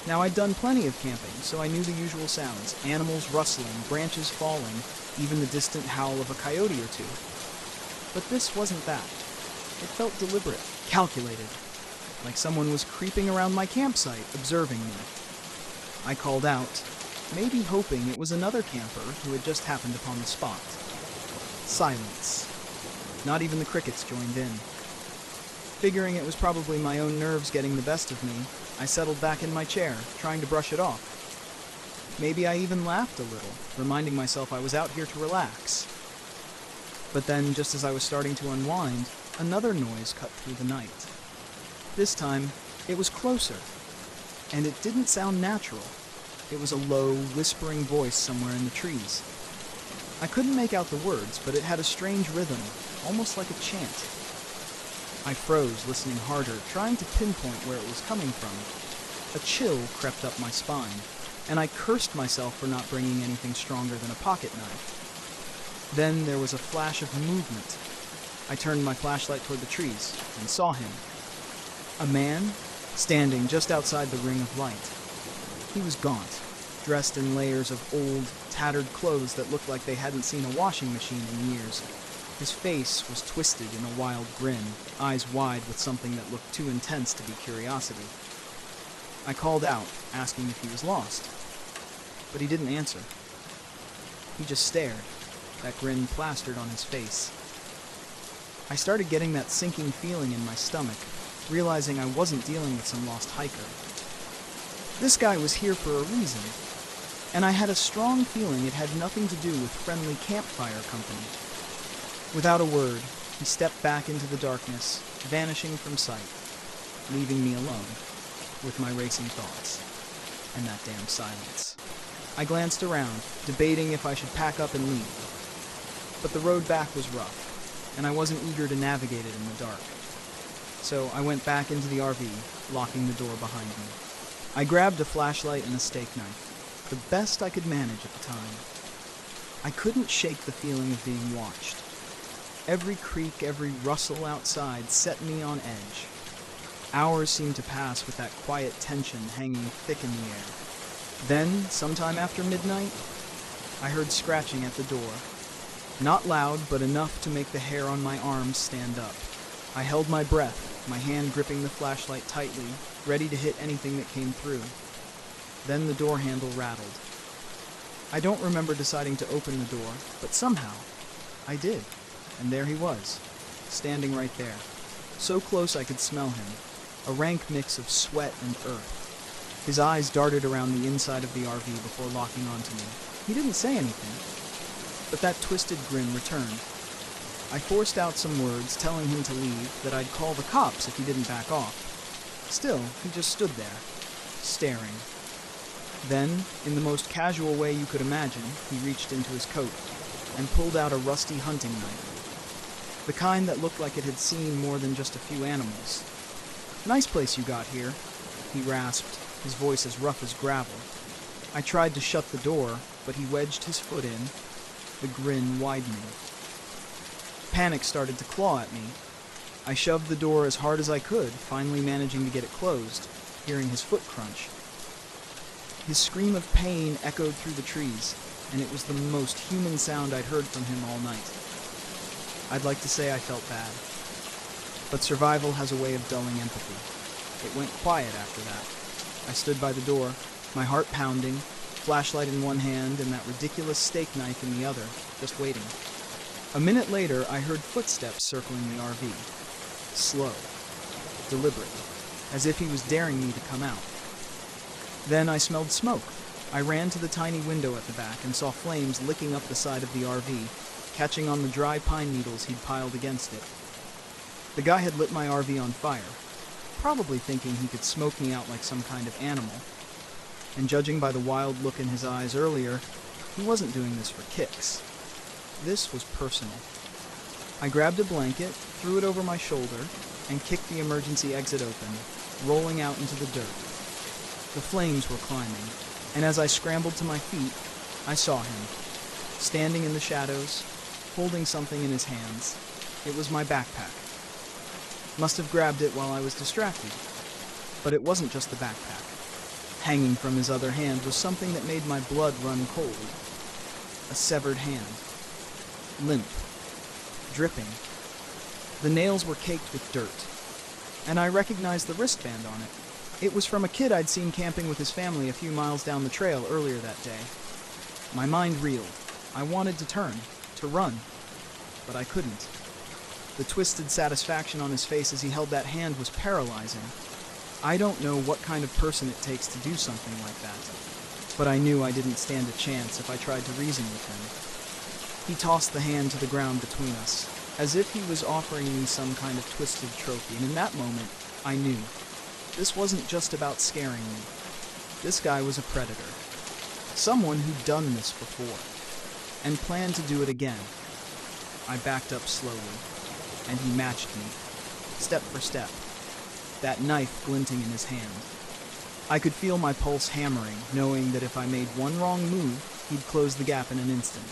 Now, I'd done plenty of camping, so I knew the usual sounds: animals rustling, branches falling, even the distant howl of a coyote or two. But this wasn't that. It felt deliberate, calculated, like someone was creeping around my campsite, observing me. I called out, maybe hoping it was another camper who had just happened upon the spot. Silence. Not even the crickets joined in. Figuring it was probably my own nerves getting the best of me, I settled back in my chair, trying to brush it off. Maybe I even laughed a little, reminding myself I was out here to relax. But then, just as I was starting to unwind, another noise cut through the night. This time, it was closer, and it didn't sound natural. It was a low, whispering voice somewhere in the trees. I couldn't make out the words, but it had a strange rhythm, almost like a chant. I froze, listening harder, trying to pinpoint where it was coming from. A chill crept up my spine, and I cursed myself for not bringing anything stronger than a pocket knife. Then there was a flash of movement. I turned my flashlight toward the trees and saw him. A man, standing just outside the ring of light. He was gaunt, dressed in layers of old, tattered clothes that looked like they hadn't seen a washing machine in years. His face was twisted in a wild grin, eyes wide with something that looked too intense to be curiosity. I called out, asking if he was lost. But he didn't answer. He just stared, that grin plastered on his face. I started getting that sinking feeling in my stomach, realizing I wasn't dealing with some lost hiker. This guy was here for a reason, and I had a strong feeling it had nothing to do with friendly campfire company. Without a word, he stepped back into the darkness, vanishing from sight, leaving me alone with my racing thoughts. and that damn silence. I glanced around, debating if I should pack up and leave. But the road back was rough, and I wasn't eager to navigate it in the dark. So I went back into the RV, locking the door behind me. I grabbed a flashlight and a steak knife, the best I could manage at the time. I couldn't shake the feeling of being watched. Every creak, every rustle outside set me on edge. Hours seemed to pass with that quiet tension hanging thick in the air. Then, sometime after midnight, I heard scratching at the door. Not loud, but enough to make the hair on my arms stand up. I held my breath, my hand gripping the flashlight tightly, ready to hit anything that came through. Then the door handle rattled. I don't remember deciding to open the door, but somehow, I did. And there he was, standing right there. So close I could smell him, a rank mix of sweat and earth. His eyes darted around the inside of the RV before locking onto me. He didn't say anything, but that twisted grin returned. I forced out some words, telling him to leave, that I'd call the cops if he didn't back off. Still, he just stood there, staring. Then, in the most casual way you could imagine, he reached into his coat and pulled out a rusty hunting knife. The kind that looked like it had seen more than just a few animals. "Nice place you got here," he rasped, his voice as rough as gravel. I tried to shut the door, but he wedged his foot in, the grin widening. Panic started to claw at me. I shoved the door as hard as I could, finally managing to get it closed, hearing his foot crunch. His scream of pain echoed through the trees, and it was the most human sound I'd heard from him all night. I'd like to say I felt bad, but survival has a way of dulling empathy. It went quiet after that. I stood by the door, my heart pounding, flashlight in one hand and that ridiculous steak knife in the other, just waiting. A minute later, I heard footsteps circling the RV. Slow, deliberate, as if he was daring me to come out. Then I smelled smoke. I ran to the tiny window at the back and saw flames licking up the side of the RV, catching on the dry pine needles he'd piled against it. The guy had lit my RV on fire, probably thinking he could smoke me out like some kind of animal. And judging by the wild look in his eyes earlier, he wasn't doing this for kicks. This was personal. I grabbed a blanket, threw it over my shoulder, and kicked the emergency exit open, rolling out into the dirt. The flames were climbing, and as I scrambled to my feet, I saw him, standing in the shadows, holding something in his hands. It was my backpack. Must have grabbed it while I was distracted. But it wasn't just the backpack. Hanging from his other hand was something that made my blood run cold. A severed hand. Limp. Dripping. The nails were caked with dirt, and I recognized the wristband on it. It was from a kid I'd seen camping with his family a few miles down the trail earlier that day. My mind reeled. I wanted to turn, to run, but I couldn't. The twisted satisfaction on his face as he held that hand was paralyzing. I don't know what kind of person it takes to do something like that, but I knew I didn't stand a chance if I tried to reason with him. He tossed the hand to the ground between us, as if he was offering me some kind of twisted trophy, and in that moment, I knew. This wasn't just about scaring me. This guy was a predator. Someone who'd done this before, and planned to do it again. I backed up slowly, and he matched me, step for step, that knife glinting in his hand. I could feel my pulse hammering, knowing that if I made one wrong move, he'd close the gap in an instant.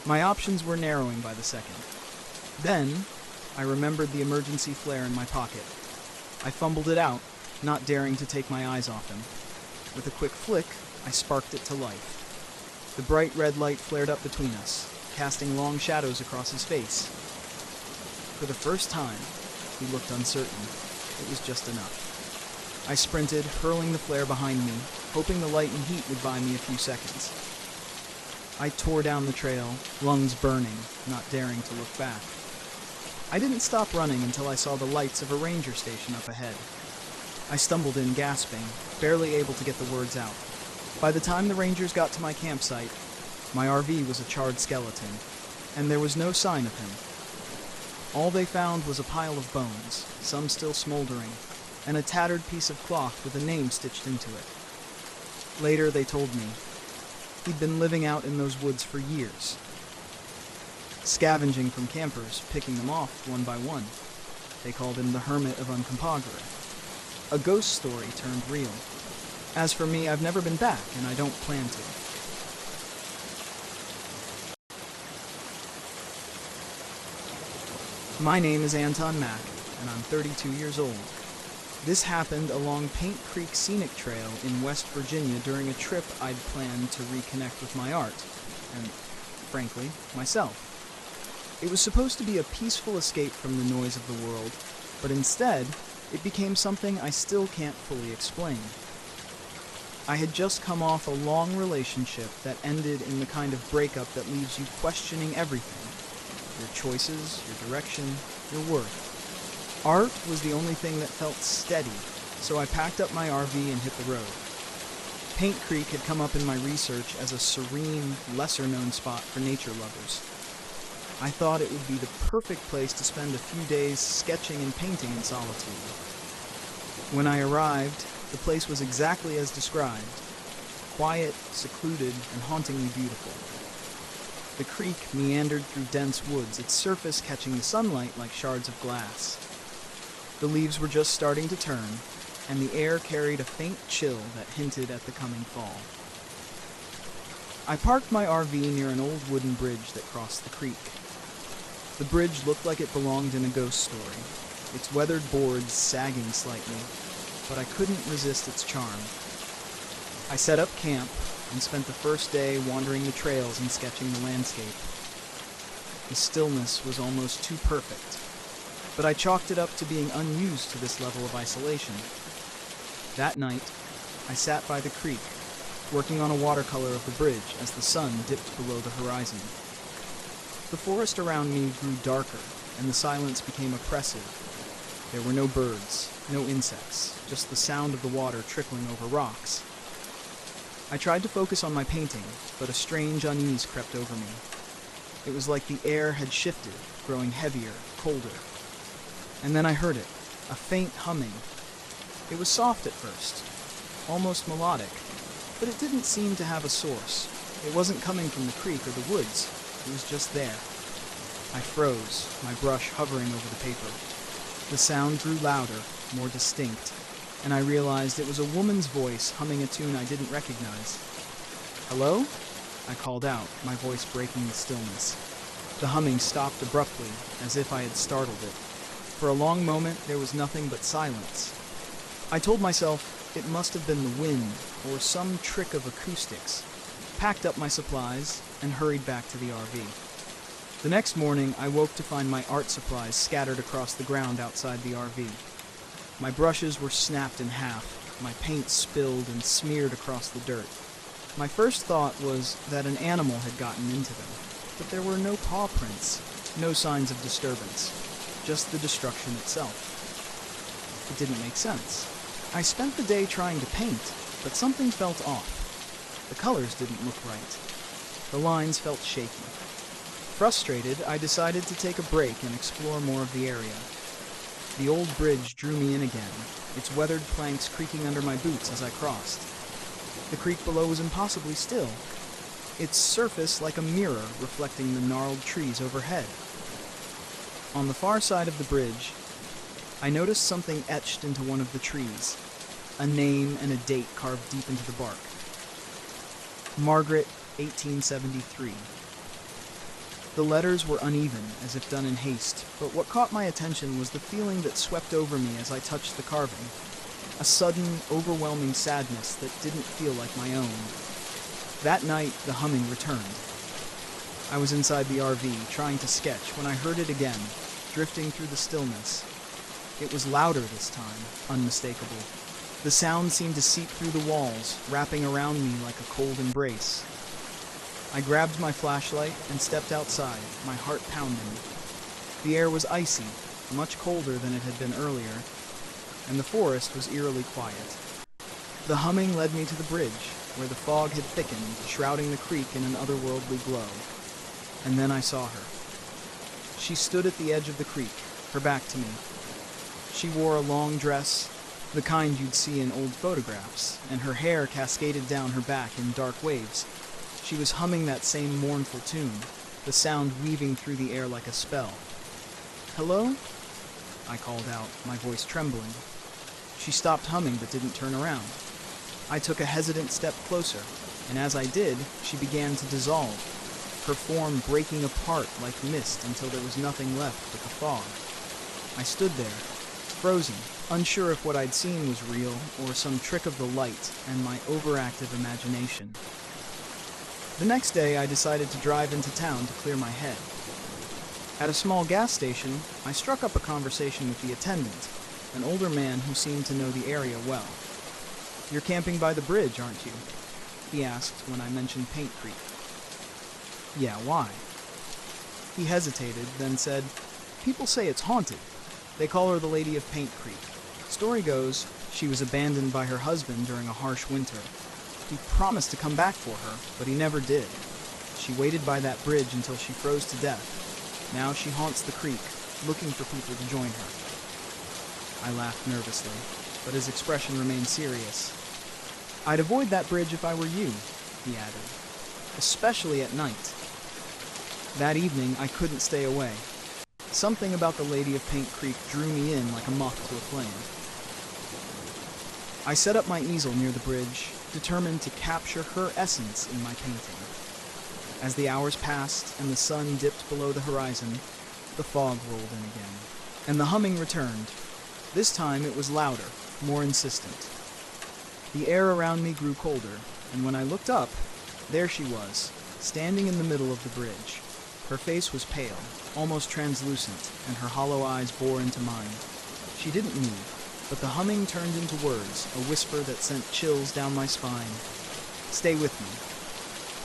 My options were narrowing by the second. Then, I remembered the emergency flare in my pocket. I fumbled it out, not daring to take my eyes off him. With a quick flick, I sparked it to life. The bright red light flared up between us, casting long shadows across his face. For the first time, he looked uncertain. It was just enough. I sprinted, hurling the flare behind me, hoping the light and heat would buy me a few seconds. I tore down the trail, lungs burning, not daring to look back. I didn't stop running until I saw the lights of a ranger station up ahead. I stumbled in, gasping, barely able to get the words out. By the time the rangers got to my campsite, my RV was a charred skeleton, and there was no sign of him. All they found was a pile of bones, some still smoldering, and a tattered piece of cloth with a name stitched into it. Later, they told me he'd been living out in those woods for years, scavenging from campers, picking them off one by one. They called him the Hermit of Uncompahgre. A ghost story turned real. As for me, I've never been back, and I don't plan to. My name is Anton Mack, and I'm 32 years old. This happened along Paint Creek Scenic Trail in West Virginia during a trip I'd planned to reconnect with my art, and, frankly, myself. It was supposed to be a peaceful escape from the noise of the world, but instead, it became something I still can't fully explain. I had just come off a long relationship that ended in the kind of breakup that leaves you questioning everything. Your choices, your direction, your worth. Art was the only thing that felt steady, so I packed up my RV and hit the road. Paint Creek had come up in my research as a serene, lesser-known spot for nature lovers. I thought it would be the perfect place to spend a few days sketching and painting in solitude. When I arrived, the place was exactly as described: quiet, secluded, and hauntingly beautiful. The creek meandered through dense woods, its surface catching the sunlight like shards of glass. The leaves were just starting to turn, and the air carried a faint chill that hinted at the coming fall. I parked my RV near an old wooden bridge that crossed the creek. The bridge looked like it belonged in a ghost story, its weathered boards sagging slightly, but I couldn't resist its charm. I set up camp and spent the first day wandering the trails and sketching the landscape. The stillness was almost too perfect, but I chalked it up to being unused to this level of isolation. That night, I sat by the creek, working on a watercolor of the bridge as the sun dipped below the horizon. The forest around me grew darker, and the silence became oppressive. There were no birds, no insects, just the sound of the water trickling over rocks. I tried to focus on my painting, but a strange unease crept over me. It was like the air had shifted, growing heavier, colder. And then I heard it, a faint humming. It was soft at first, almost melodic, but it didn't seem to have a source. It wasn't coming from the creek or the woods. It was just there. I froze, my brush hovering over the paper. The sound grew louder, more distinct, and I realized it was a woman's voice humming a tune I didn't recognize. "Hello?" I called out, my voice breaking the stillness. The humming stopped abruptly, as if I had startled it. For a long moment, there was nothing but silence. I told myself it must have been the wind, or some trick of acoustics, packed up my supplies, and hurried back to the RV. The next morning, I woke to find my art supplies scattered across the ground outside the RV. My brushes were snapped in half, my paint spilled and smeared across the dirt. My first thought was that an animal had gotten into them, but there were no paw prints, no signs of disturbance, just the destruction itself. It didn't make sense. I spent the day trying to paint, but something felt off. The colors didn't look right. The lines felt shaky. Frustrated, I decided to take a break and explore more of the area. The old bridge drew me in again, its weathered planks creaking under my boots as I crossed. The creek below was impossibly still, its surface like a mirror reflecting the gnarled trees overhead. On the far side of the bridge, I noticed something etched into one of the trees, a name and a date carved deep into the bark. Margaret, 1873. The letters were uneven, as if done in haste, but what caught my attention was the feeling that swept over me as I touched the carving. A sudden, overwhelming sadness that didn't feel like my own. That night, the humming returned. I was inside the RV, trying to sketch, when I heard it again, drifting through the stillness. It was louder this time, unmistakable. The sound seemed to seep through the walls, wrapping around me like a cold embrace. I grabbed my flashlight and stepped outside, my heart pounding. The air was icy, much colder than it had been earlier, and the forest was eerily quiet. The humming led me to the bridge, where the fog had thickened, shrouding the creek in an otherworldly glow. And then I saw her. She stood at the edge of the creek, her back to me. She wore a long dress, the kind you'd see in old photographs, and her hair cascaded down her back in dark waves. She was humming that same mournful tune, the sound weaving through the air like a spell. "Hello?" I called out, my voice trembling. She stopped humming but didn't turn around. I took a hesitant step closer, and as I did, she began to dissolve, her form breaking apart like mist until there was nothing left but the fog. I stood there, frozen, unsure if what I'd seen was real or some trick of the light and my overactive imagination. The next day, I decided to drive into town to clear my head. At a small gas station, I struck up a conversation with the attendant, an older man who seemed to know the area well. "You're camping by the bridge, aren't you?" he asked when I mentioned Paint Creek. "Yeah, why?" He hesitated, then said, "People say it's haunted. They call her the Lady of Paint Creek. Story goes, she was abandoned by her husband during a harsh winter. He promised to come back for her, but he never did. She waited by that bridge until she froze to death. Now she haunts the creek, looking for people to join her." I laughed nervously, but his expression remained serious. "I'd avoid that bridge if I were you," he added, "especially at night." That evening, I couldn't stay away. Something about the Lady of Paint Creek drew me in like a moth to a flame. I set up my easel near the bridge, determined to capture her essence in my painting. As the hours passed and the sun dipped below the horizon, the fog rolled in again, and the humming returned. This time it was louder, more insistent. The air around me grew colder, and when I looked up, there she was, standing in the middle of the bridge. Her face was pale, almost translucent, and her hollow eyes bore into mine. She didn't move, but the humming turned into words, a whisper that sent chills down my spine. "Stay with me."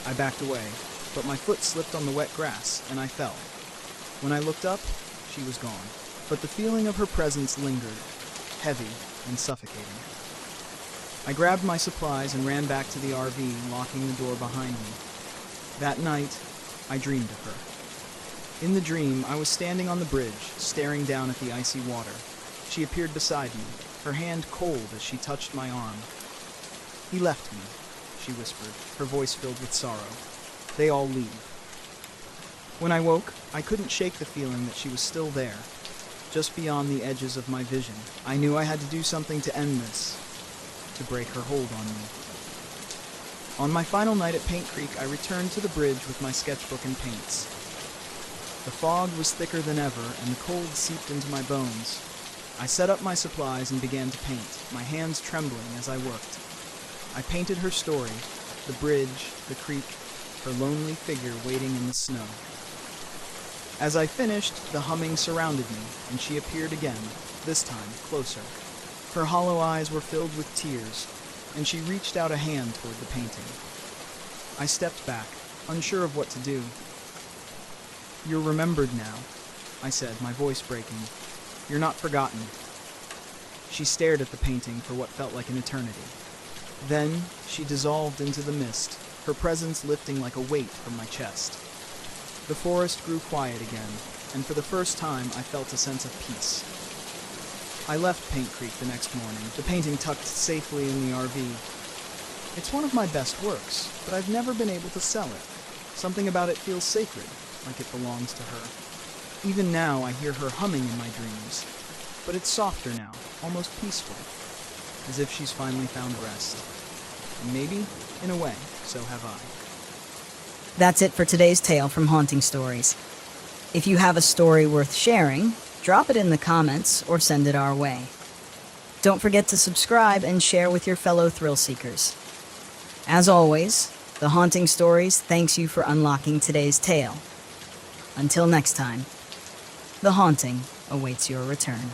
I backed away, but my foot slipped on the wet grass, and I fell. When I looked up, she was gone, but the feeling of her presence lingered, heavy and suffocating. I grabbed my supplies and ran back to the RV, locking the door behind me. That night, I dreamed of her. In the dream, I was standing on the bridge, staring down at the icy water. She appeared beside me, her hand cold as she touched my arm. "He left me," she whispered, her voice filled with sorrow. "They all leave." When I woke, I couldn't shake the feeling that she was still there, just beyond the edges of my vision. I knew I had to do something to end this, to break her hold on me. On my final night at Paint Creek, I returned to the bridge with my sketchbook and paints. The fog was thicker than ever, and the cold seeped into my bones. I set up my supplies and began to paint, my hands trembling as I worked. I painted her story, the bridge, the creek, her lonely figure waiting in the snow. As I finished, the humming surrounded me, and she appeared again, this time closer. Her hollow eyes were filled with tears, and she reached out a hand toward the painting. I stepped back, unsure of what to do. "You're remembered now," I said, my voice breaking. "You're not forgotten." She stared at the painting for what felt like an eternity. Then she dissolved into the mist, her presence lifting like a weight from my chest. The forest grew quiet again, and for the first time I felt a sense of peace. I left Paint Creek the next morning, the painting tucked safely in the RV. It's one of my best works, but I've never been able to sell it. Something about it feels sacred, like it belongs to her. Even now I hear her humming in my dreams, but it's softer now, almost peaceful, as if she's finally found rest. And maybe, in a way, so have I. That's it for today's tale from Haunting Stories. If you have a story worth sharing, drop it in the comments or send it our way. Don't forget to subscribe and share with your fellow thrill seekers. As always, The Haunting Stories thanks you for unlocking today's tale. Until next time, the haunting awaits your return.